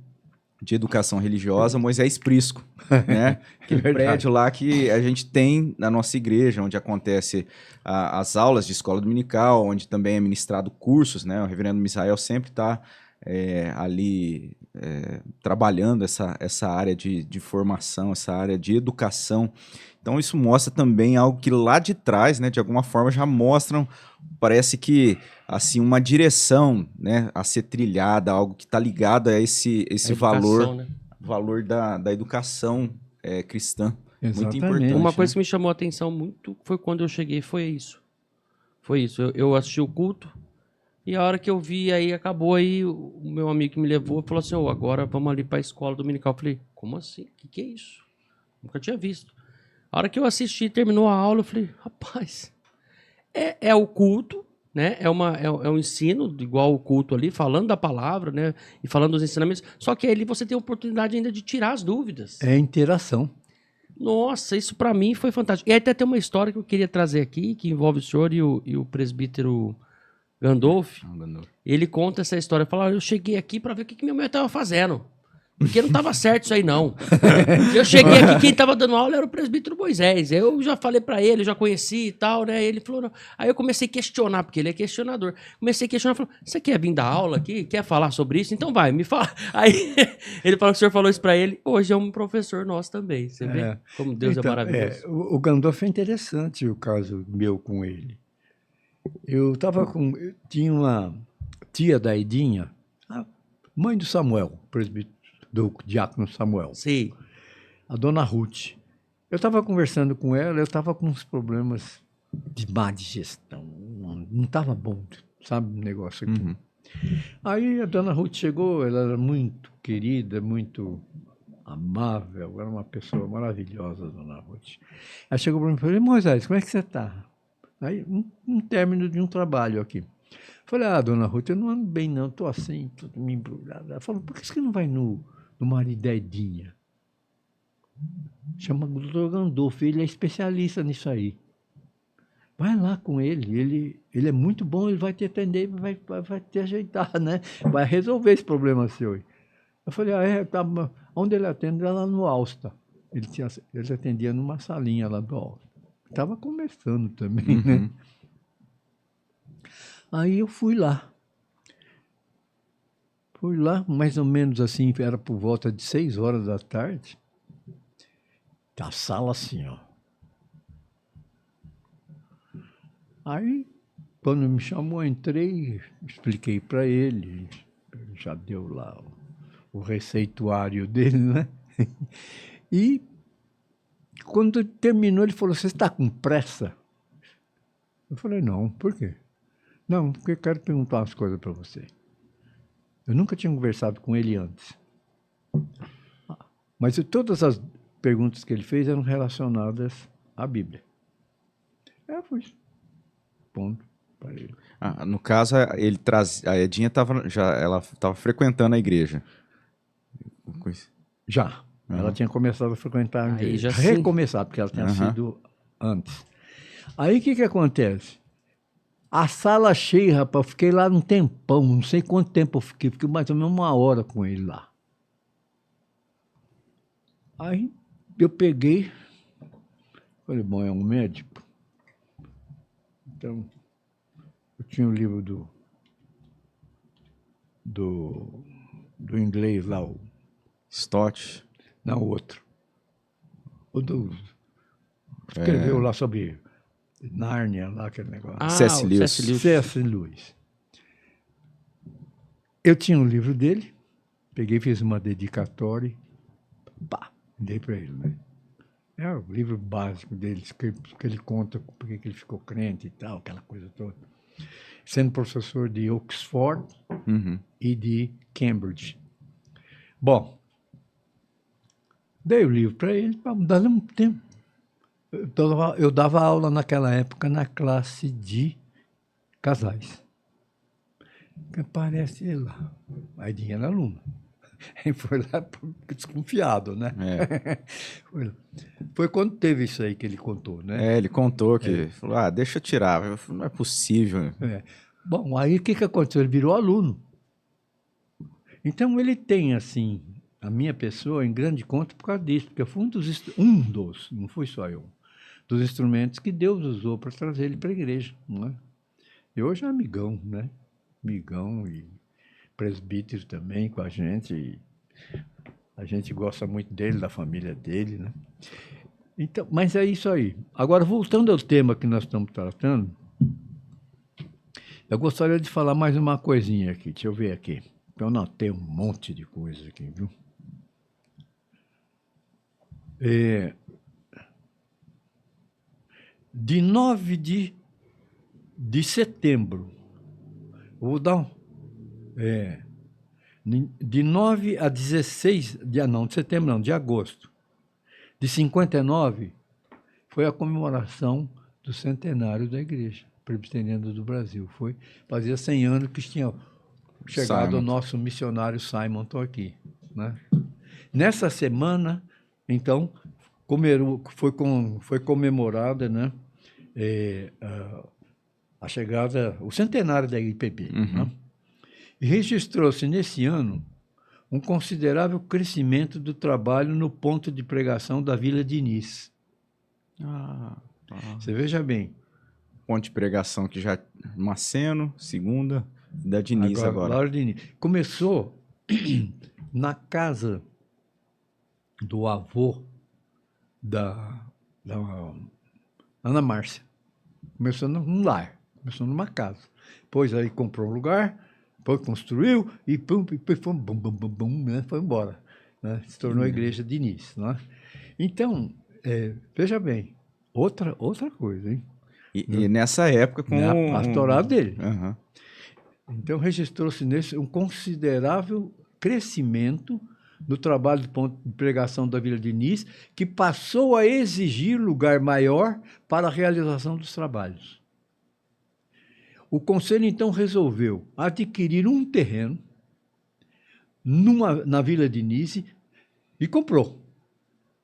de educação religiosa Moisés Prisco, né? Aquele Verdade. prédio lá que a gente tem na nossa igreja, onde acontece as aulas de escola dominical, onde também é ministrado cursos, né? O reverendo Misael sempre está ali trabalhando essa área de formação, essa área de educação. Então isso mostra também algo que lá de trás, né, de alguma forma já mostram, parece que assim uma direção, né, a ser trilhada, algo que está ligado a esse A educação, né? valor da educação cristã. Muito Exatamente. importante. Uma coisa né? que me chamou a atenção muito foi quando eu cheguei, foi isso. Foi isso. Eu assisti o culto e a hora que eu vi, aí acabou, aí o meu amigo que me levou falou assim, agora vamos ali para a escola dominical. Eu falei, como assim? O que é isso? Nunca tinha visto. A hora que eu assisti, terminou a aula, eu falei, rapaz, é o culto, né? É um ensino, igual o culto ali, falando da palavra, né? E falando dos ensinamentos. Só que ali você tem a oportunidade ainda de tirar as dúvidas. É interação. Nossa, isso pra mim foi fantástico. E aí até tem uma história que eu queria trazer aqui, que envolve o senhor e o presbítero Gandolf. Ele conta essa história. Fala, eu cheguei aqui pra ver o que minha mãe tava fazendo. Porque não tava certo isso aí, não. Eu cheguei aqui, quem tava dando aula era o presbítero Moisés. Eu já falei pra ele, já conheci e tal, né? Ele falou, não. Aí eu comecei a questionar, porque ele é questionador. Comecei a questionar, falou, você quer vir dar aula aqui? Quer falar sobre isso? Então vai, me fala. Aí ele falou que o senhor falou isso pra ele. Hoje é um professor nosso também. Você vê como Deus é maravilhoso. O Gandalf é interessante o caso meu com ele. Eu tinha uma tia da Edinha, a mãe do Samuel, presbítero, do diácono Samuel, Sim. a dona Ruth. Eu estava conversando com ela, eu estava com uns problemas de má digestão, não estava bom, sabe, o negócio aqui. Uhum. Aí a dona Ruth chegou, ela era muito querida, muito amável, era uma pessoa maravilhosa, a dona Ruth. Ela chegou para mim e falou, Moisés, como é que você está? Aí, um término de um trabalho aqui. Falei, dona Ruth, eu não ando bem não, estou assim, tudo me embrulhado. Ela falou, por que você não vai no Maridedinha? Chama o doutor Gandolf, ele é especialista nisso aí. Vai lá com ele é muito bom, ele vai te atender, vai te ajeitar, né? Vai resolver esse problema seu. Eu falei, tá, onde ele atende? Lá no Alsta. Ele atendia numa salinha lá do Alsta. Estava começando também, né? Aí eu fui lá. Fui lá, mais ou menos assim, era por volta de 6 horas da tarde. A sala assim, ó. Aí, quando me chamou, eu entrei, expliquei para ele, já deu lá o receituário dele, né? E quando terminou, ele falou, você está com pressa? Eu falei, não, por quê? Não, porque eu quero perguntar umas coisas para você. Eu nunca tinha conversado com ele antes. Mas todas as perguntas que ele fez eram relacionadas à Bíblia. Eu fui ponto para ele. No caso, a Edinha ela estava frequentando a igreja. Já. Ela tinha começado a frequentar a igreja. Recomeçado, porque ela tinha sido antes. Aí o que acontece? A sala cheia, rapaz, eu fiquei lá um tempão, não sei quanto tempo eu fiquei mais ou menos 1 hora com ele lá. Aí eu peguei, falei, bom, é um médico. Então, eu tinha o livro do inglês lá, o Stott. Não, o outro. Escreveu lá sobre Nárnia, lá aquele negócio. C.S. Lewis. C.S. Lewis. Eu tinha um livro dele, peguei, fiz uma dedicatória, dei para ele, né? É o livro básico dele, que ele conta porque que ele ficou crente e tal, aquela coisa toda. Sendo professor de Oxford e de Cambridge. Bom, dei o livro para ele, dali um tempo. Eu dava aula naquela época na classe de casais. Que aparece ele lá. A Edinha era aluna. Ele foi lá desconfiado, né? Foi lá. Foi quando teve isso aí que ele contou, né? Ele contou que falou, deixa eu tirar. Eu falei, não é possível. É. Bom, aí o que aconteceu? Ele virou aluno. Então ele tem, assim, a minha pessoa em grande conta por causa disso, porque eu fui não fui só eu, dos instrumentos que Deus usou para trazer ele para a igreja, não é? E hoje é amigão, né? Amigão e presbítero também com a gente. E a gente gosta muito dele, da família dele, né? Então, mas é isso aí. Agora, voltando ao tema que nós estamos tratando, eu gostaria de falar mais uma coisinha aqui. Deixa eu ver aqui. Eu anotei um monte de coisa aqui, viu? De 9 de setembro, vou dar de 9 a 16, de setembro não, de agosto, de 59, foi a comemoração do centenário da Igreja Presbiteriana do Brasil. Fazia 100 anos que tinha chegado o nosso missionário Simonton aqui, né? Nessa semana, então, foi comemorada, né, a chegada, o centenário da IPB. Né? E registrou-se nesse ano um considerável crescimento do trabalho no ponto de pregação da Vila Diniz. Você veja bem. Ponto de pregação que já Maceno, segunda, da Diniz agora. Diniz. Começou na casa do avô da Ana Márcia. Começou num lar, começou numa casa. Depois aí comprou um lugar, depois construiu e né, foi embora. Né? Se tornou a Igreja Diniz. Né? Então, veja bem, outra coisa, hein? E nessa época com o pastorado dele. Uhum. Então, registrou-se nesse um considerável crescimento do trabalho de ponto de pregação da Vila Diniz, que passou a exigir lugar maior para a realização dos trabalhos. O Conselho, então, resolveu adquirir um terreno na Vila Diniz e comprou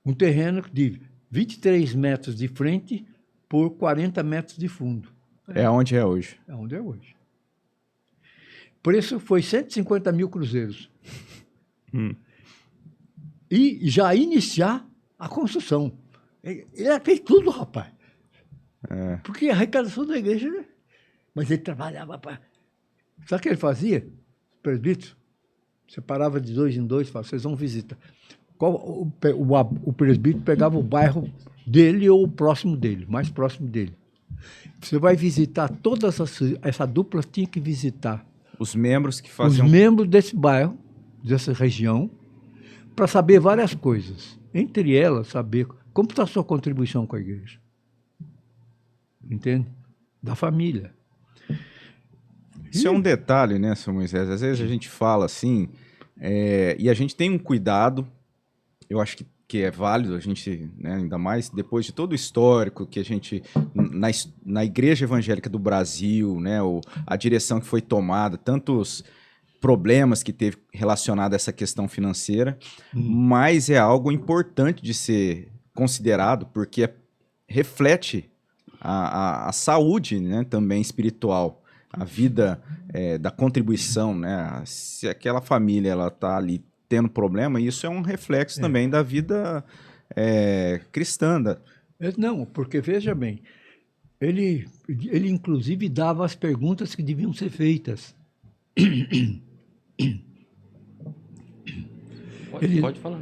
um terreno de 23 metros de frente por 40 metros de fundo. É onde é hoje. É onde é hoje. O preço foi 150 mil cruzeiros. E já iniciar a construção. Ele fez tudo, rapaz. Porque a arrecadação da igreja... Né? Mas ele trabalhava para... Sabe o que ele fazia? Presbítero, separava de 2 em 2, falava, vocês vão visitar. O presbítero pegava o bairro dele ou o próximo dele, mais próximo dele. Você vai visitar essa dupla tinha que visitar os membros que faziam... Os membros desse bairro, dessa região, para saber várias coisas. Entre elas, saber como está a sua contribuição com a igreja. Entende? Da família. Isso é um detalhe, né, Sr. Moisés? Às vezes a gente fala assim, e a gente tem um cuidado, eu acho que é válido, a gente, né, ainda mais depois de todo o histórico que a gente, na Igreja Evangélica do Brasil, né, a direção que foi tomada, tantos problemas que teve relacionado a essa questão financeira, mas é algo importante de ser considerado, porque reflete a saúde, né, também espiritual, a vida da contribuição, né? Se aquela família ela está ali tendo problema, isso é um reflexo também da vida cristã. Não, porque veja bem, ele inclusive dava as perguntas que deviam ser feitas. Pode falar.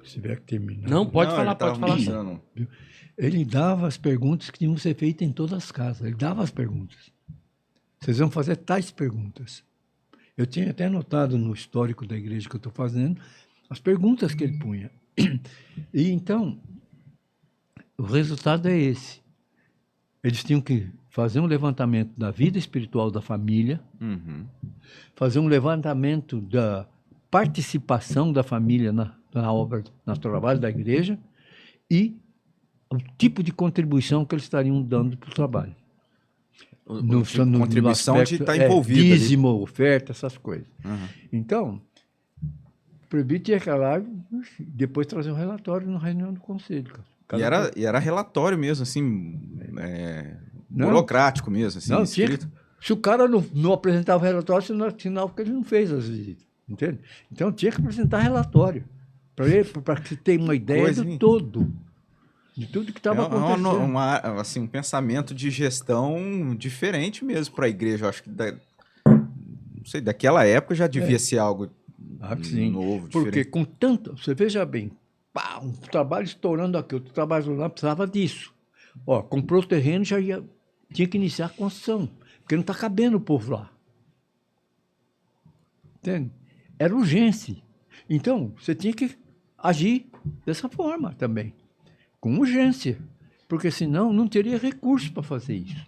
Se tiver que terminar. Não, pode falar, pode falar. Ele dava as perguntas que tinham que ser feitas em todas as casas. Ele dava as perguntas. Vocês vão fazer tais perguntas. Eu tinha até anotado no histórico da igreja que eu estou fazendo as perguntas que ele punha. E então, o resultado é esse. Eles tinham que fazer um levantamento da vida espiritual da família, fazer um levantamento da participação da família na obra, no trabalho da igreja e o tipo de contribuição que eles estariam dando para o trabalho. Contribuição aspecto, de estar envolvida. Dízimo, oferta, essas coisas. Então, presbítero tinha que ir lá e depois trazer um relatório na reunião do conselho. Cara. E era relatório mesmo, assim, Não. burocrático mesmo, assim, Não, escrito. se o cara não apresentava relatório, sinal que ele não fez as visitas, entende? Então tinha que apresentar relatório, para que tenha uma ideia Coisa, do hein? todo, de tudo que estava acontecendo. Assim, um pensamento de gestão diferente mesmo para a igreja. Eu acho que, não sei, daquela época já devia ser algo Sim, novo, porque diferente. com tanto, você veja bem, pá, um trabalho estourando aqui, outro trabalho lá precisava disso. Ó, comprou o terreno, tinha que iniciar a construção, porque não está cabendo o povo lá. Entende? Era urgência. Então, você tinha que agir dessa forma também, com urgência, porque senão não teria recurso para fazer isso.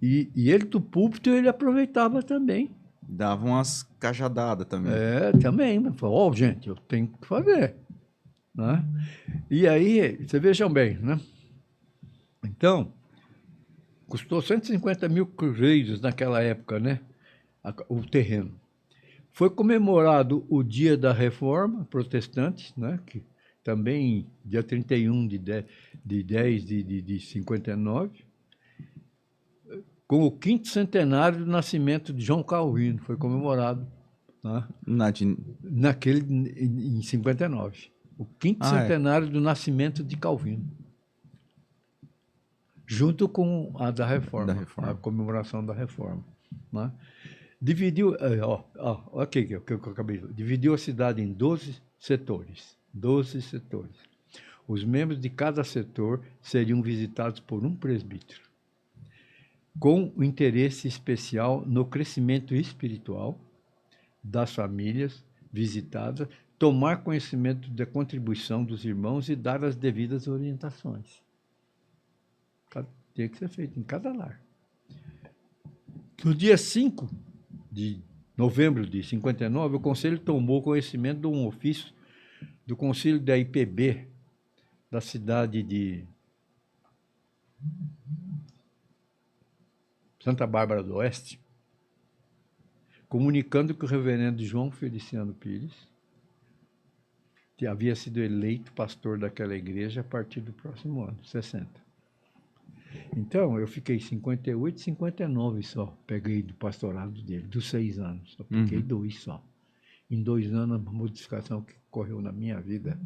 E ele do púlpito, ele aproveitava também. Dava umas cajadadas também. Também. Falou, gente, eu tenho que fazer. Né? E aí, vocês vejam bem, né? Então, custou 150 mil cruzeiros naquela época, né? O terreno. Foi comemorado o Dia da Reforma Protestante, né? Que também dia 31 de 10 de 59, com o 5º centenário do nascimento de João Calvino, foi comemorado, né? Em 59. O 5º centenário do nascimento de Calvino. Junto com a da Reforma, a comemoração da Reforma. Né? Dividiu, aqui que eu acabei de dividiu a cidade em 12 setores. 12 setores. Os membros de cada setor seriam visitados por um presbítero, com um interesse especial no crescimento espiritual das famílias visitadas, tomar conhecimento da contribuição dos irmãos e dar as devidas orientações. Tinha que ser feito em cada lar. No dia 5 de novembro de 59, o Conselho tomou conhecimento de um ofício do Conselho da IPB da cidade de Santa Bárbara do Oeste, comunicando que o reverendo João Feliciano Pires havia sido eleito pastor daquela igreja a partir do próximo ano, 60. Então, eu fiquei 58, 59 só, peguei do pastorado dele, dos 6 anos, só peguei 2 só. Em 2 anos, a modificação que ocorreu na minha vida,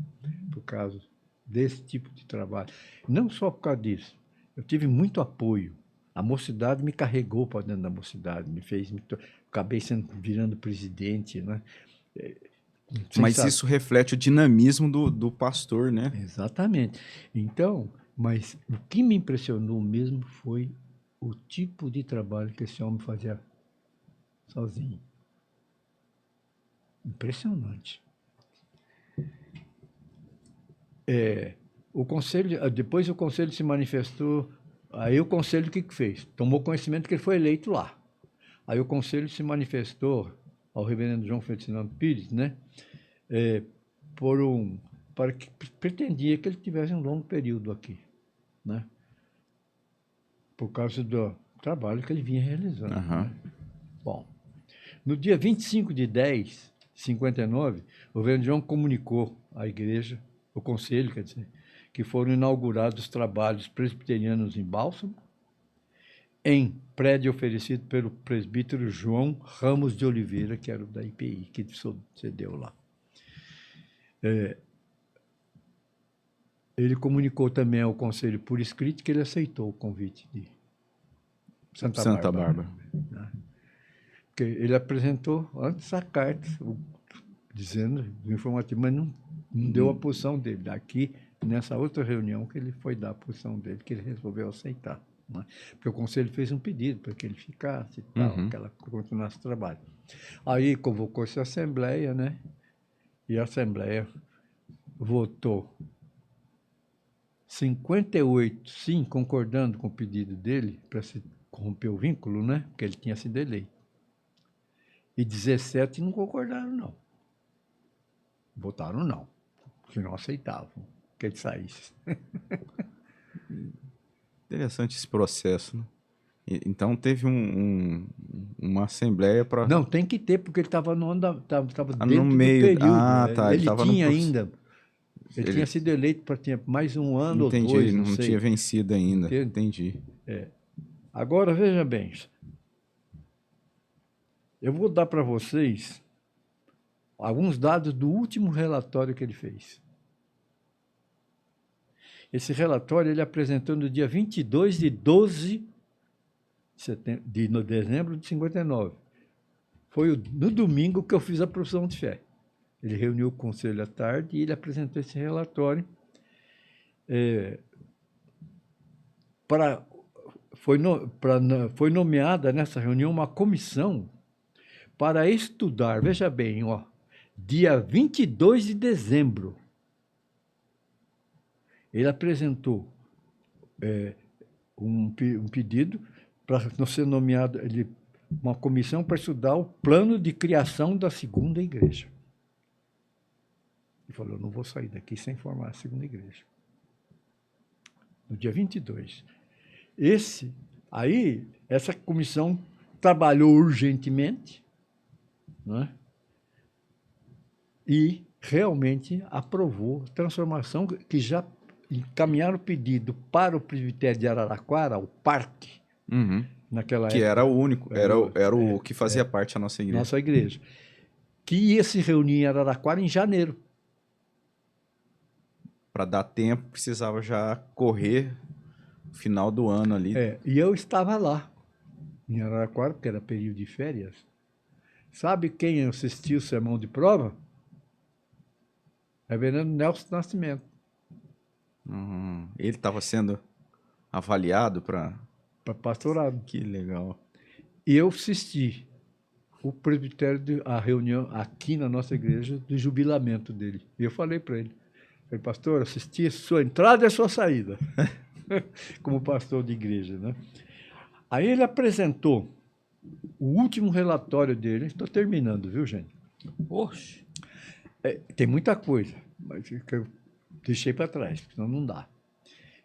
por causa desse tipo de trabalho. Não só por causa disso, eu tive muito apoio. A mocidade me carregou para dentro da mocidade, acabei virando presidente, né? Mas isso reflete o dinamismo do pastor, né? Exatamente. Então, mas o que me impressionou mesmo foi o tipo de trabalho que esse homem fazia sozinho. Impressionante. Depois o conselho se manifestou, aí o conselho o que fez? Tomou conhecimento que ele foi eleito lá. Aí o conselho se manifestou ao reverendo João Feliciano Pires, né? Para que pretendia que ele tivesse um longo período aqui, né? Por causa do trabalho que ele vinha realizando. Né? Bom, no dia 25 de 10 de 59, o reverendo João comunicou à igreja, o conselho, quer dizer, que foram inaugurados trabalhos presbiterianos em Bálsamo, em prédio oferecido pelo presbítero João Ramos de Oliveira, que era o da IPI, que cedeu lá. Ele comunicou também ao conselho por escrito que ele aceitou o convite de Santa Bárbara. Né? Porque ele apresentou antes a carta, dizendo, do informativo, mas não deu a posição dele. Daqui, nessa outra reunião, que ele foi dar a posição dele, que ele resolveu aceitar. Né? Porque o conselho fez um pedido para que ele ficasse e tal, que ela continuasse o trabalho. Aí convocou-se a Assembleia, né? E a Assembleia votou 58, sim, concordando com o pedido dele para se romper o vínculo, né? Porque ele tinha sido eleito. E 17 não concordaram, não. Votaram não, porque não aceitavam que ele saísse. Interessante esse processo, né? Então teve uma assembleia para... Não, tem que ter, porque ele estava tava no dentro meio. do período. Ah, Né? tá. Ele Tava tinha ainda, ele Ele... tinha sido eleito para mais um ano ou Entendi, dois, não não sei. tinha vencido ainda. Entende? Entendi. Agora, veja bem, eu vou dar para vocês alguns dados do último relatório que ele fez. Esse relatório ele apresentou no dia 22 de 12 de dezembro de 59. Foi no domingo que eu fiz a profissão de fé. Ele reuniu o conselho à tarde e ele apresentou esse relatório. Foi nomeada nessa reunião uma comissão para estudar, veja bem, ó, dia 22 de dezembro, ele apresentou um pedido para ser nomeado uma comissão para estudar o plano de criação da segunda igreja. Ele falou, eu não vou sair daqui sem formar a segunda igreja. No dia 22. Essa comissão trabalhou urgentemente, né? E realmente aprovou a transformação que já encaminharam o pedido para o presbitério de Araraquara, o parque, naquela que época. era o único, era o que fazia parte da nossa igreja. Nossa igreja. Que ia se reunir em Araraquara em janeiro. Para dar tempo, precisava já correr o final do ano ali. E eu estava lá, em Araraquara, porque era período de férias. Sabe quem assistiu o sermão de prova? Reverendo Nelson Nascimento. Ele estava sendo avaliado para pastorado. Que legal. E eu assisti o presbitério, a reunião aqui na nossa igreja, do jubilamento dele. E eu falei para ele, pastor, assisti a sua entrada e a sua saída, como pastor de igreja, né? Aí ele apresentou o último relatório dele, estou terminando, viu, gente? Oxe. Tem muita coisa, mas que eu deixei para trás, senão não dá.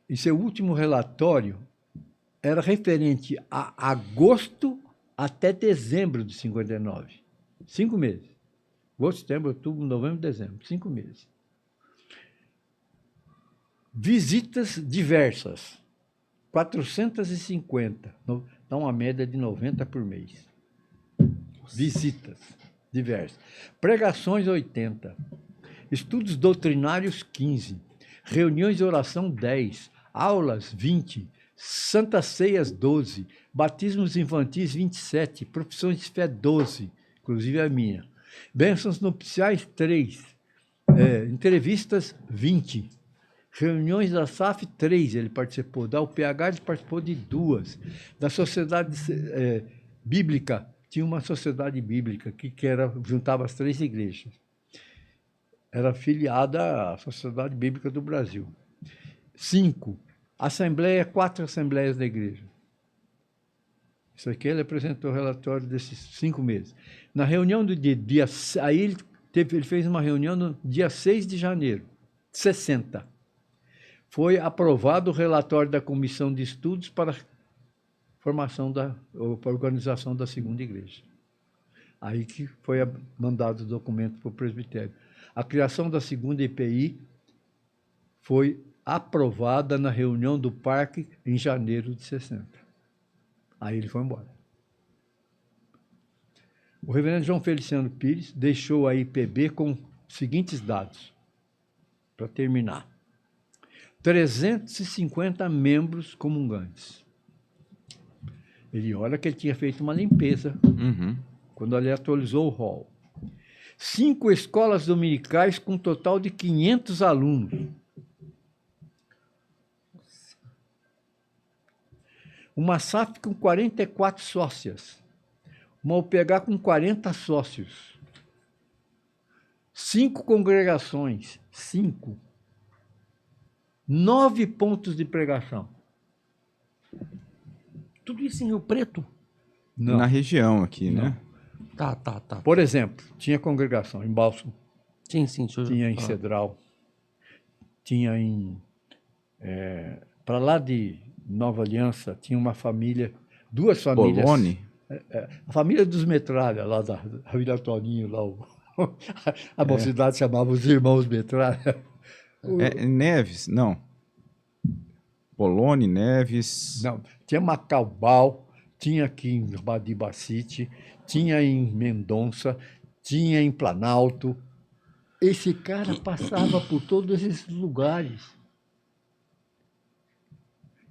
E seu último relatório era referente a agosto até dezembro de 59. 5 meses. Agosto, setembro, outubro, novembro, dezembro. 5 meses. Visitas diversas. 450. Dá uma média de 90 por mês. Visitas diversas. Pregações, 80. Estudos doutrinários, 15. Reuniões de oração, 10. Aulas, 20. Santas Ceias, 12. Batismos infantis, 27. Profissões de fé, 12. Inclusive a minha. Bênçãos nupciais, 3. Entrevistas, 20. Reuniões da SAF, 3. Ele participou. Da UPH, ele participou de 2. Da Sociedade Bíblica, tinha uma sociedade bíblica que juntava as 3 igrejas. Era afiliada à Sociedade Bíblica do Brasil. 5. 4 assembleias da igreja. Isso aqui ele apresentou o relatório desses 5 meses. Na reunião do dia... Aí ele fez uma reunião no dia 6 de janeiro, 60. Foi aprovado o relatório da Comissão de Estudos para a formação para a organização da segunda igreja. Aí que foi mandado o documento para o presbitério. A criação da segunda IPI foi aprovada na reunião do parque em janeiro de 60. Aí ele foi embora. O reverendo João Feliciano Pires deixou a IPB com os seguintes dados, para terminar. 350 membros comungantes. Ele olha que ele tinha feito uma limpeza quando ele atualizou o hall. 5 escolas dominicais com um total de 500 alunos. Uma SAF com 44 sócias. Uma UPH com 40 sócios. 5 congregações. 5. 9 pontos de pregação. Tudo isso em Rio Preto? Não. Na região aqui, Não. né? Tá. Por exemplo, tinha congregação em Bálsamo. Sim. Tinha em Cedral. Tinha em... para lá de Nova Aliança, tinha uma família duas famílias. Poloni? A família dos Metralha, lá da Vila Toninho, lá a mocidade chamava os irmãos Metralha. Neves? Não. Poloni, Neves. Não, tinha Macaubal, tinha aqui em Badibacite, tinha em Mendonça, tinha em Planalto. Esse cara passava por todos esses lugares.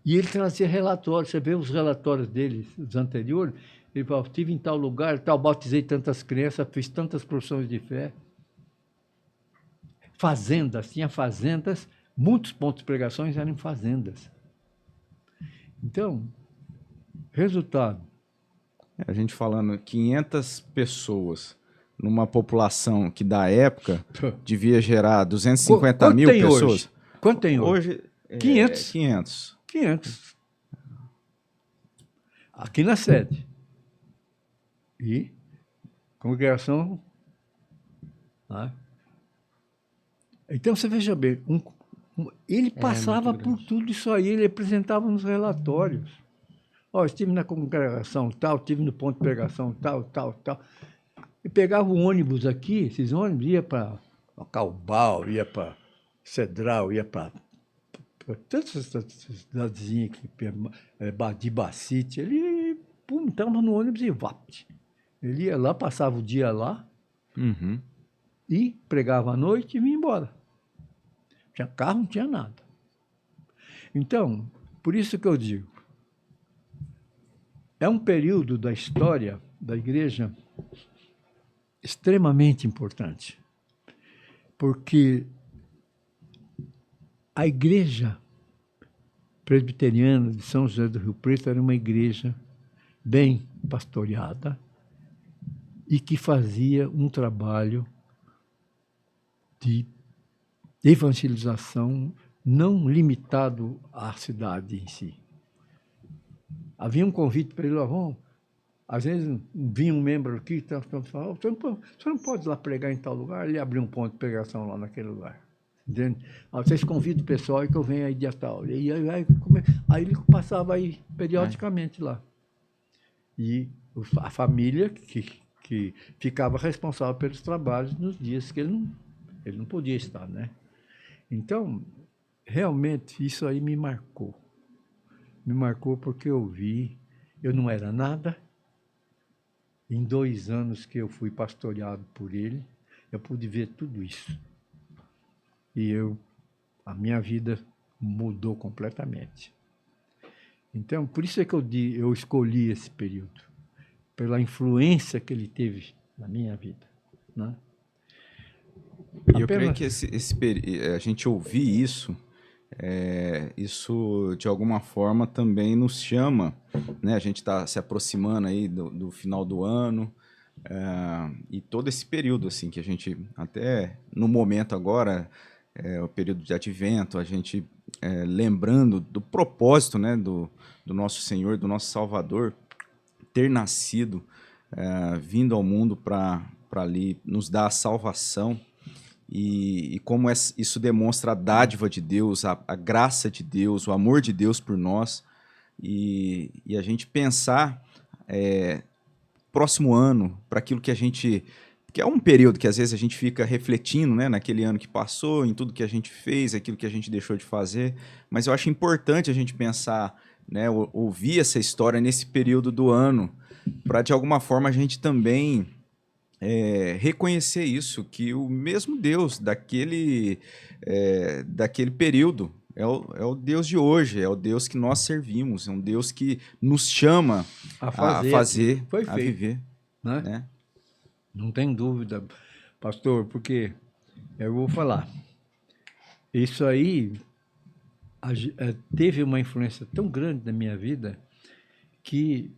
E ele trazia relatórios. Você vê os relatórios dele, os anteriores, ele falava, estive em tal lugar, tal, batizei tantas crianças, fiz tantas profissões de fé. Fazendas, tinha fazendas, muitos pontos de pregações eram em fazendas. Então, resultado. A gente falando 500 pessoas numa população que da época devia gerar 250 mil pessoas. Hoje? Quanto tem hoje? Hoje 500. 500. 500. Aqui na sede. E congregação. Né? Então, você veja bem, ele passava por tudo isso aí, ele apresentava nos relatórios. Estive na congregação tal, estive no ponto de pregação tal. E pegava um ônibus aqui, esses ônibus ia para Caubal, ia para Cedral, ia para tantas cidadezinhas aqui, Badibacite. Ele estava no ônibus e vapt. Ele ia lá, passava o dia lá, e pregava à noite e vinha embora. Não tinha carro, não tinha nada. Então, por isso que eu digo, é um período da história da igreja extremamente importante, porque a igreja presbiteriana de São José do Rio Preto era uma igreja bem pastoreada e que fazia um trabalho de evangelização não limitado à cidade em si. Havia um convite para ele, às vezes vinha um membro aqui e falava, você não pode ir lá pregar em tal lugar? Ele abriu um ponto de pregação lá naquele lugar. Entende? Vocês convidam o pessoal e que eu venho aí dia tal. E aí ele passava aí periodicamente lá. E a família que ficava responsável pelos trabalhos nos dias que ele não podia estar, né? Então, realmente, isso aí me marcou. Me marcou porque eu não era nada. Em 2 anos que eu fui pastoreado por ele, eu pude ver tudo isso. E a minha vida mudou completamente. Então, por isso é que eu escolhi esse período, pela influência que ele teve na minha vida, né? E eu creio que a gente ouvir isso, isso de alguma forma também nos chama, né? A gente está se aproximando aí do final do ano, e todo esse período assim que a gente, até no momento agora, o período de advento, a gente lembrando do propósito, né, do nosso Senhor, do nosso Salvador, ter nascido, vindo ao mundo para ali nos dar a salvação. E como isso demonstra a dádiva de Deus, a graça de Deus, o amor de Deus por nós. E a gente pensar próximo ano, para aquilo que a gente... Porque é um período que às vezes a gente fica refletindo, né, naquele ano que passou, em tudo que a gente fez, aquilo que a gente deixou de fazer. Mas eu acho importante a gente pensar, né, ouvir essa história nesse período do ano, para de alguma forma a gente também... reconhecer isso, que o mesmo Deus daquele período é o Deus de hoje, é o Deus que nós servimos, é um Deus que nos chama a fazer, a viver. Né? Não tem dúvida, pastor, porque eu vou falar, isso aí teve uma influência tão grande na minha vida que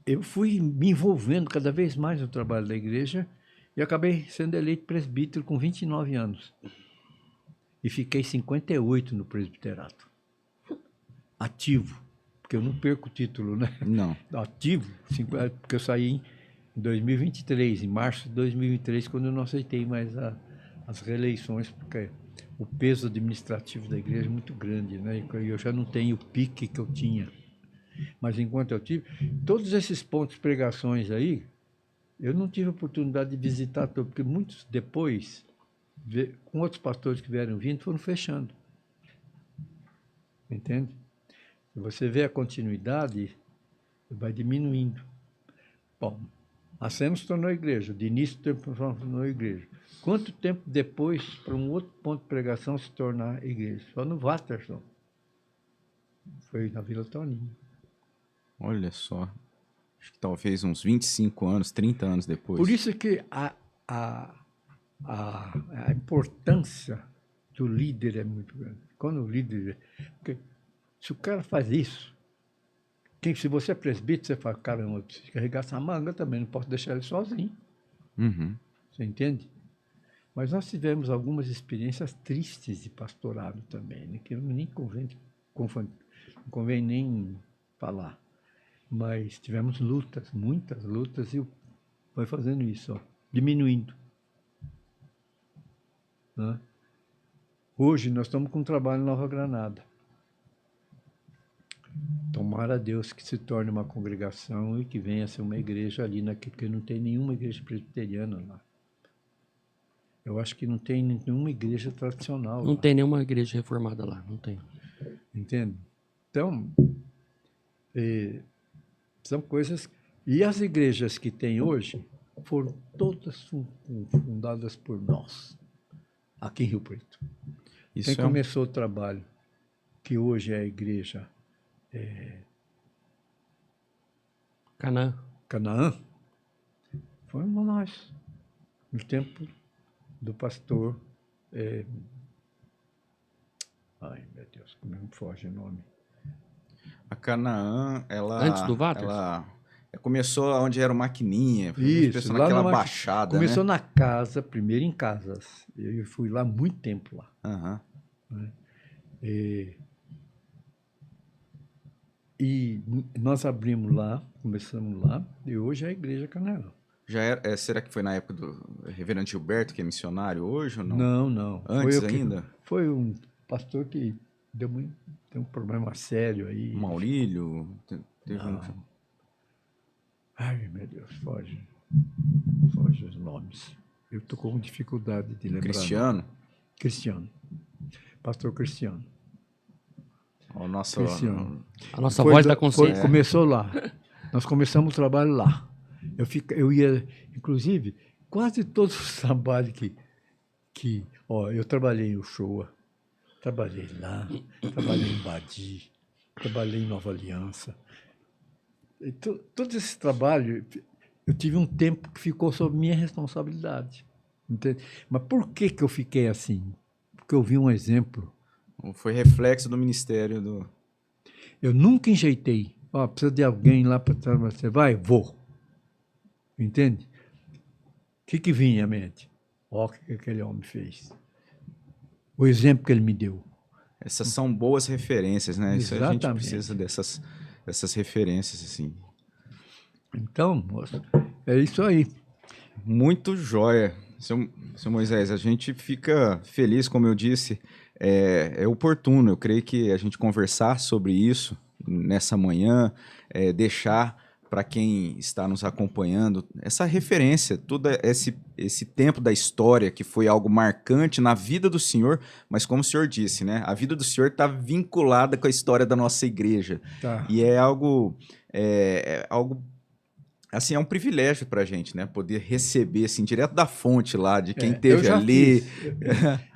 eu fui me envolvendo cada vez mais no trabalho da igreja e acabei sendo eleito presbítero com 29 anos. E fiquei 58 no presbiterato. Ativo, porque eu não perco o título, né? Não. Ativo, porque eu saí em 2023, em março de 2023, quando eu não aceitei mais as reeleições, porque o peso administrativo da igreja é muito grande, né? E eu já não tenho o pique que eu tinha. Mas enquanto eu tive, todos esses pontos, pregações aí, eu não tive a oportunidade de visitar todos, porque muitos depois, com outros pastores que vieram vindo, foram fechando. Entende? Se você vê a continuidade, vai diminuindo. Bom, a SEMA se tornou igreja, de início do tempo se tornou igreja. Quanto tempo depois, para um outro ponto de pregação se tornar igreja? Só no Waterson. Foi na Vila Toninho. Olha só. Acho que talvez uns 25 anos, 30 anos depois. Por isso que a importância do líder é muito grande. Quando o líder... Porque se o cara faz isso, se você é presbítero, você fala, caramba, eu preciso carregar essa manga também, não posso deixar ele sozinho. Uhum. Você entende? Mas nós tivemos algumas experiências tristes de pastorado também, né, que nem não convém nem falar. Mas tivemos lutas, muitas lutas, e vai fazendo isso, ó, diminuindo. Né? Hoje nós estamos com um trabalho em Nova Granada. Tomara a Deus que se torne uma congregação e que venha a ser uma igreja ali, porque não tem nenhuma igreja presbiteriana lá. Eu acho que não tem nenhuma igreja tradicional Não lá. tem nenhuma igreja reformada lá, não tem. Entende? Então, são coisas... E as igrejas que tem hoje foram todas fundadas por nós, aqui em Rio Preto. Isso Quem começou o trabalho, que hoje é a igreja Canaã, fomos nós, no tempo do pastor... ai, meu Deus, como me foge o nome. A Canaã, ela... Antes do Waters? Ela começou onde era o Maquininha. Isso, lá naquela na baixada, começou né? na casa, primeiro em casas. Eu fui lá muito tempo lá. Aham. Né? E nós abrimos lá, começamos lá, e hoje é a Igreja Canaã. Já era, será que foi na época do Reverendo Gilberto, que é missionário hoje ou não? Não, não. Antes ainda? Foi um pastor que deu um problema sério aí. Maurílio? Teve Não. um... Ai, meu Deus, foge os nomes. Eu estou com dificuldade de lembrar. Cristiano. Pastor Cristiano. O nosso... Cristiano. A nossa voz da consciência. Começou lá. Nós começamos o trabalho lá. Eu ia, inclusive, quase todos os trabalhos eu trabalhei em Uchoa, trabalhei lá, trabalhei em Badi, trabalhei em Nova Aliança. Todos esses trabalhos, eu tive um tempo que ficou sob minha responsabilidade. Entende? Mas por que eu fiquei assim? Porque eu vi um exemplo. Foi reflexo do ministério do... Eu nunca enjeitei. Precisa de alguém lá para trabalhar. Você vai? Vou. Entende? O que vinha à mente? O que aquele homem fez. O exemplo que ele me deu. Essas são boas referências, né? Isso a gente Exatamente. precisa dessas referências, assim. Então, moço, é isso aí. Muito jóia. Seu Moisés, a gente fica feliz, como eu disse, é oportuno, eu creio que a gente conversar sobre isso nessa manhã, deixar para quem está nos acompanhando essa referência, todo esse tempo da história que foi algo marcante na vida do Senhor, mas como o Senhor disse, né, a vida do Senhor está vinculada com a história da nossa igreja. Tá. E é algo assim, é um privilégio para a gente, né? Poder receber, assim, direto da fonte lá, de quem esteve ali.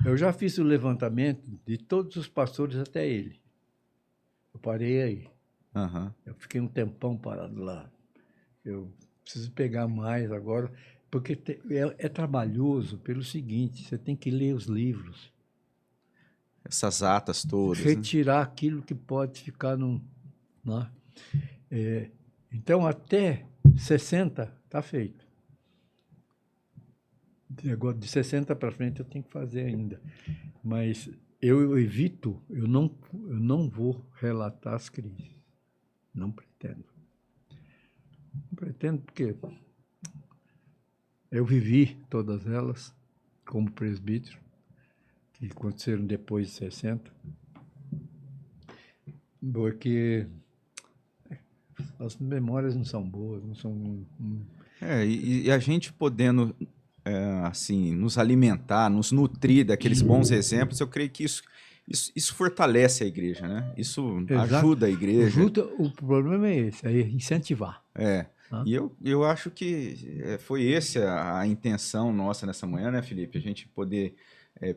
Eu já fiz o levantamento de todos os pastores até ele. Eu parei aí. Uhum. Eu fiquei um tempão parado lá. Eu preciso pegar mais agora, porque é trabalhoso pelo seguinte, você tem que ler os livros. Essas atas todas. Retirar aquilo que pode ficar num... Né? Então, até 60 está feito. Agora, de 60 para frente eu tenho que fazer ainda. Mas eu evito, eu não vou relatar as crises. Não pretendo. Não pretendo porque eu vivi todas elas como presbítero, que aconteceram depois de 60. Porque as memórias não são boas, não são... E a gente podendo, assim, nos alimentar, nos nutrir daqueles bons exemplos, eu creio que isso fortalece a igreja, né? Isso Exato. ajuda a igreja. O problema é esse, é incentivar. Tá? E eu acho que foi essa a intenção nossa nessa manhã, né, Felipe? A gente poder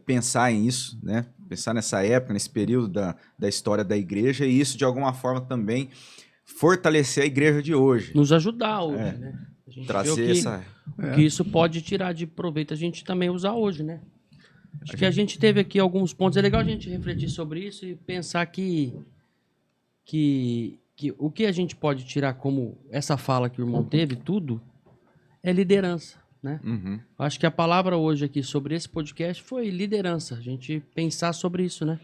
pensar nisso, né? Pensar nessa época, nesse período da história da igreja, e isso, de alguma forma, também fortalecer a igreja de hoje. Nos ajudar hoje, né? A gente Trazer vê essa... o que isso pode tirar de proveito, a gente também usar hoje, né? Acho que a gente teve aqui alguns pontos. É legal a gente refletir sobre isso e pensar que o que a gente pode tirar como essa fala que o irmão teve, tudo, é liderança, né? Uhum. Acho que a palavra hoje aqui sobre esse podcast foi liderança. A gente pensar sobre isso, né?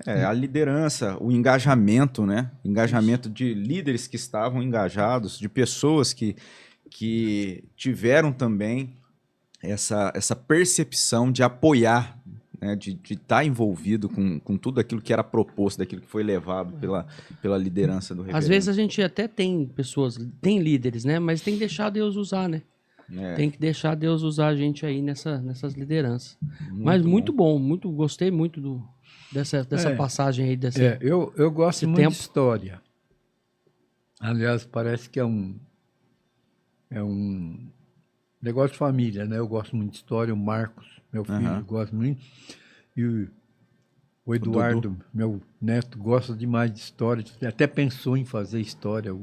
A liderança, o engajamento, né? Engajamento de líderes que estavam engajados, de pessoas que tiveram também essa percepção de apoiar, né? De estar envolvido com tudo aquilo que era proposto, daquilo que foi levado pela liderança do reverendo. Às vezes a gente até tem pessoas, tem líderes, né? Mas tem que deixar Deus usar, né? Tem que deixar Deus usar a gente aí nessas lideranças. Mas muito bom, gostei muito dessa passagem aí. Eu gosto muito tempo. de história. Aliás, parece que é um negócio de família, né? Eu gosto muito de história, o Marcos, meu filho, gosta muito. E o Eduardo, meu neto, gosta demais de história. Até pensou em fazer história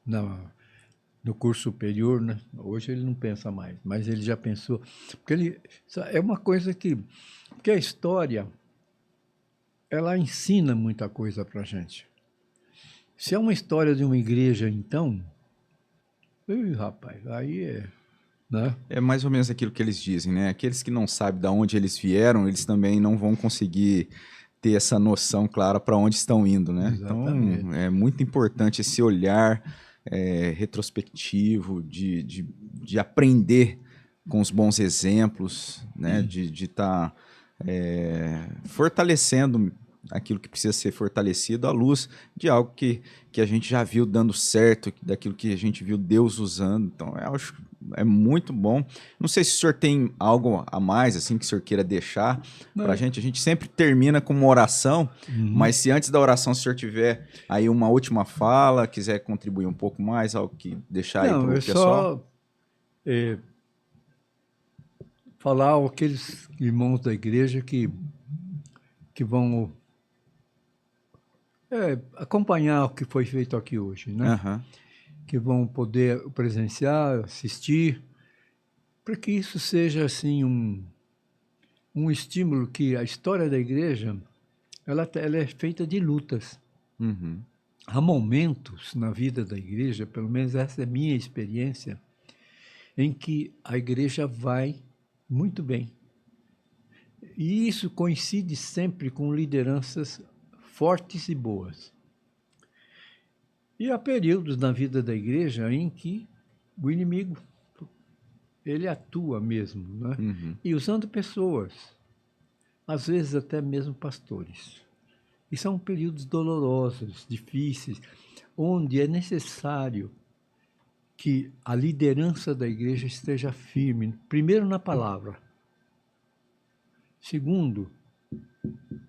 no curso superior, né? Hoje ele não pensa mais, mas ele já pensou. Porque é uma coisa porque a história, ela ensina muita coisa para a gente. Se é uma história de uma igreja, então, rapaz, aí né? É mais ou menos aquilo que eles dizem, né? Aqueles que não sabem de onde eles vieram, eles também não vão conseguir ter essa noção clara para onde estão indo, né? Exatamente. Então, é muito importante esse olhar retrospectivo, de aprender com os bons exemplos, né? De estar fortalecendo aquilo que precisa ser fortalecido à luz de algo que a gente já viu dando certo, daquilo que a gente viu Deus usando. Então, eu acho é muito bom. Não sei se o senhor tem algo a mais assim que o senhor queira deixar para a gente. A gente sempre termina com uma oração, mas se antes da oração o senhor tiver aí uma última fala, quiser contribuir um pouco mais, algo que deixar aí para o pessoal. Só falar aqueles irmãos da igreja que vão acompanhar o que foi feito aqui hoje, né? Que vão poder presenciar, assistir, para que isso seja assim um estímulo, que a história da igreja ela é feita de lutas. Há momentos na vida da igreja, pelo menos essa é a minha experiência, em que a igreja vai muito bem. E isso coincide sempre com lideranças fortes e boas. E há períodos na vida da igreja em que o inimigo, ele atua mesmo, né? E usando pessoas, às vezes até mesmo pastores. E são períodos dolorosos, difíceis, onde é necessário que a liderança da igreja esteja firme, primeiro na palavra. Segundo,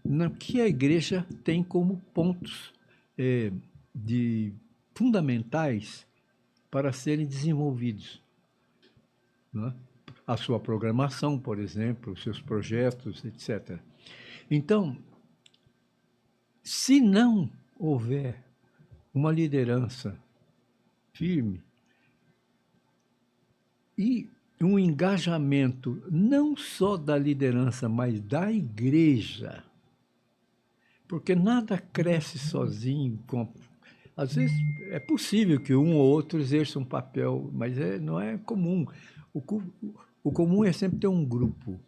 no que a igreja tem como pontos fundamentais para serem desenvolvidos, né? A sua programação, por exemplo, os seus projetos, etc. Então, se não houver uma liderança firme e um engajamento não só da liderança, mas da igreja, porque nada cresce sozinho. Às vezes é possível que um ou outro exerça um papel, mas não é comum. O comum é sempre ter um grupo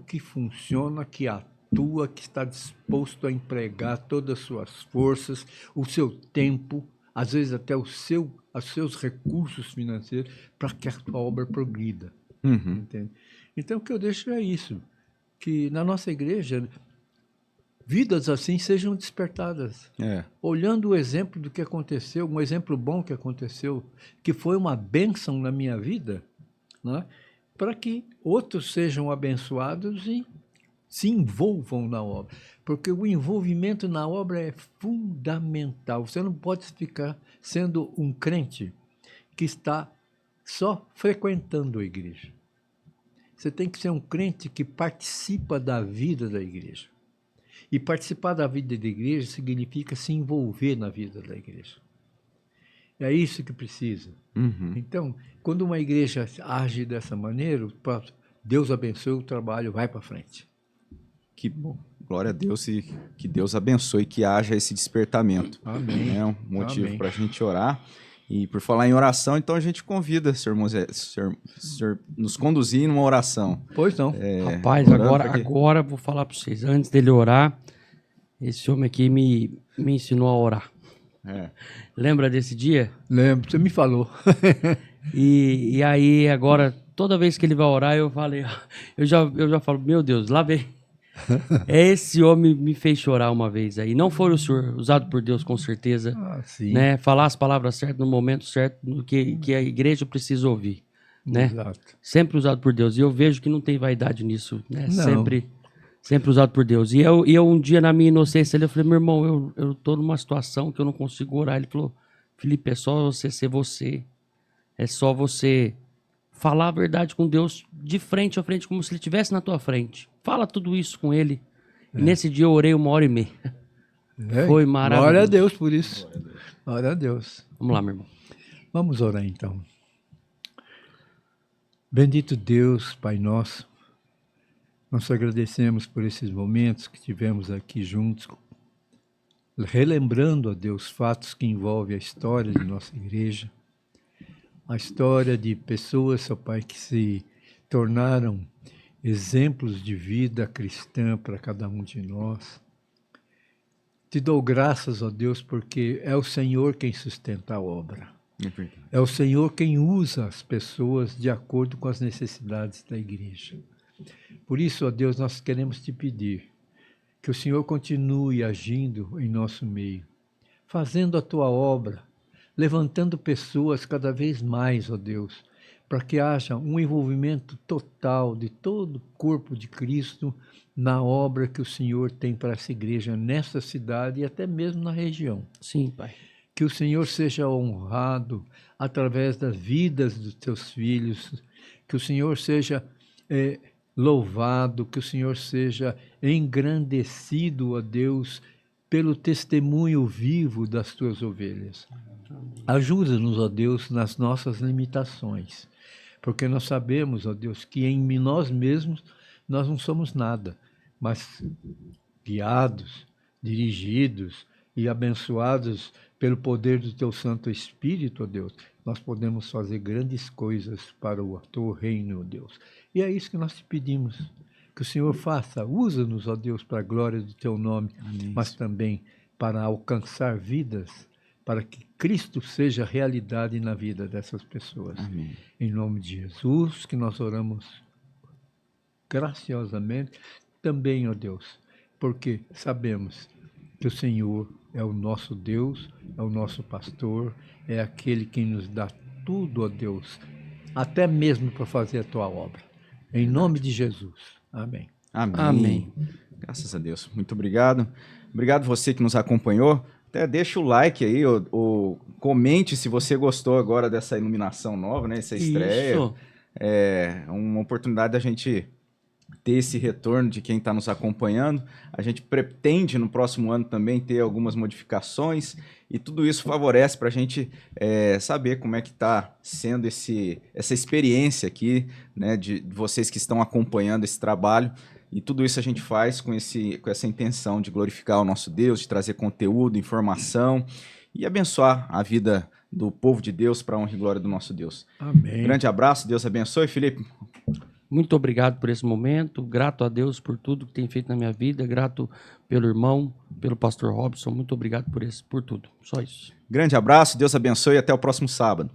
que funciona, que atua, que está disposto a empregar todas as suas forças, o seu tempo, às vezes até os seus recursos financeiros, para que a sua obra progrida. Entende? Então, o que eu deixo é isso, que na nossa igreja vidas assim sejam despertadas. É. Olhando o exemplo do que aconteceu, um exemplo bom que aconteceu, que foi uma bênção na minha vida, né? Para que outros sejam abençoados e se envolvam na obra. Porque o envolvimento na obra é fundamental. Você não pode ficar sendo um crente que está só frequentando a igreja. Você tem que ser um crente que participa da vida da igreja. E participar da vida da igreja significa se envolver na vida da igreja. É isso que precisa. Uhum. Então, quando uma igreja age dessa maneira, Deus abençoe o trabalho, vai para frente. Que bom. Glória a Deus e que Deus abençoe, que haja esse despertamento. Amém. É um motivo Amém. para a gente orar. E por falar em oração, então a gente convida, senhor nos conduzir numa oração. Pois não. Rapaz, orando agora eu vou falar para vocês. Antes dele orar, esse homem aqui me ensinou a orar. É. Lembra desse dia? Lembro, você me falou. E aí, agora, toda vez que ele vai orar, eu falei, eu já falo, meu Deus, lá vem. Esse homem me fez chorar uma vez aí. Não foi o senhor, usado por Deus com certeza, Sim. né? Falar as palavras certas no momento certo, no que a igreja precisa ouvir, né? Exato. Sempre usado por Deus. E eu vejo que não tem vaidade nisso, né? Não. Sempre usado por Deus. E eu um dia, na minha inocência, eu falei, meu irmão, eu tô numa situação que eu não consigo orar. Ele falou, Felipe, é só você ser você. É só você falar a verdade com Deus de frente a frente, como se ele estivesse na tua frente. Fala tudo isso com ele. E nesse dia eu orei 1h30. Foi maravilhoso. Glória a Deus por isso. Glória a Deus. Vamos lá, meu irmão. Vamos orar então. Bendito Deus, Pai nosso, nós agradecemos por esses momentos que tivemos aqui juntos, relembrando, ó Deus, fatos que envolvem a história de nossa igreja, a história de pessoas, ó Pai, que se tornaram exemplos de vida cristã para cada um de nós. Te dou graças, ó Deus, porque é o Senhor quem sustenta a obra. É o Senhor quem usa as pessoas de acordo com as necessidades da igreja. Por isso, ó Deus, nós queremos te pedir que o Senhor continue agindo em nosso meio, fazendo a tua obra, levantando pessoas cada vez mais, ó Deus, para que haja um envolvimento total de todo o corpo de Cristo na obra que o Senhor tem para essa igreja, nessa cidade e até mesmo na região. Sim, Pai. Que o Senhor seja honrado através das vidas dos teus filhos, que o Senhor seja louvado, que o Senhor seja engrandecido, ó Deus, pelo testemunho vivo das tuas ovelhas. Ajuda-nos, ó Deus, nas nossas limitações, porque nós sabemos, ó Deus, que em nós mesmos nós não somos nada, mas guiados, dirigidos e abençoados pelo poder do teu Santo Espírito, ó Deus, nós podemos fazer grandes coisas para o teu reino, ó Deus. E é isso que nós te pedimos, que o Senhor faça, usa-nos, ó Deus, para a glória do teu nome, amém, mas também para alcançar vidas, para que Cristo seja realidade na vida dessas pessoas. Amém. Em nome de Jesus, que nós oramos graciosamente, também, ó Deus, porque sabemos que o Senhor é o nosso Deus, é o nosso pastor, é aquele que nos dá tudo, ó Deus, até mesmo para fazer a tua obra. Em nome de Jesus. Amém. Amém. Amém. Graças a Deus. Muito obrigado. Obrigado você que nos acompanhou. Até deixa o like aí, ou comente se você gostou agora dessa iluminação nova, né? Essa estreia. Isso. É uma oportunidade da gente ter esse retorno de quem está nos acompanhando. A gente pretende no próximo ano também ter algumas modificações e tudo isso favorece para a gente saber como é que está sendo essa experiência aqui, né, de vocês que estão acompanhando esse trabalho. E tudo isso a gente faz com essa intenção de glorificar o nosso Deus, de trazer conteúdo, informação e abençoar a vida do povo de Deus para a honra e glória do nosso Deus. Amém. Grande abraço, Deus abençoe, Felipe. Muito obrigado por esse momento, grato a Deus por tudo que tem feito na minha vida, grato pelo irmão, pelo pastor Robson, muito obrigado por tudo, só isso. Grande abraço, Deus abençoe e até o próximo sábado.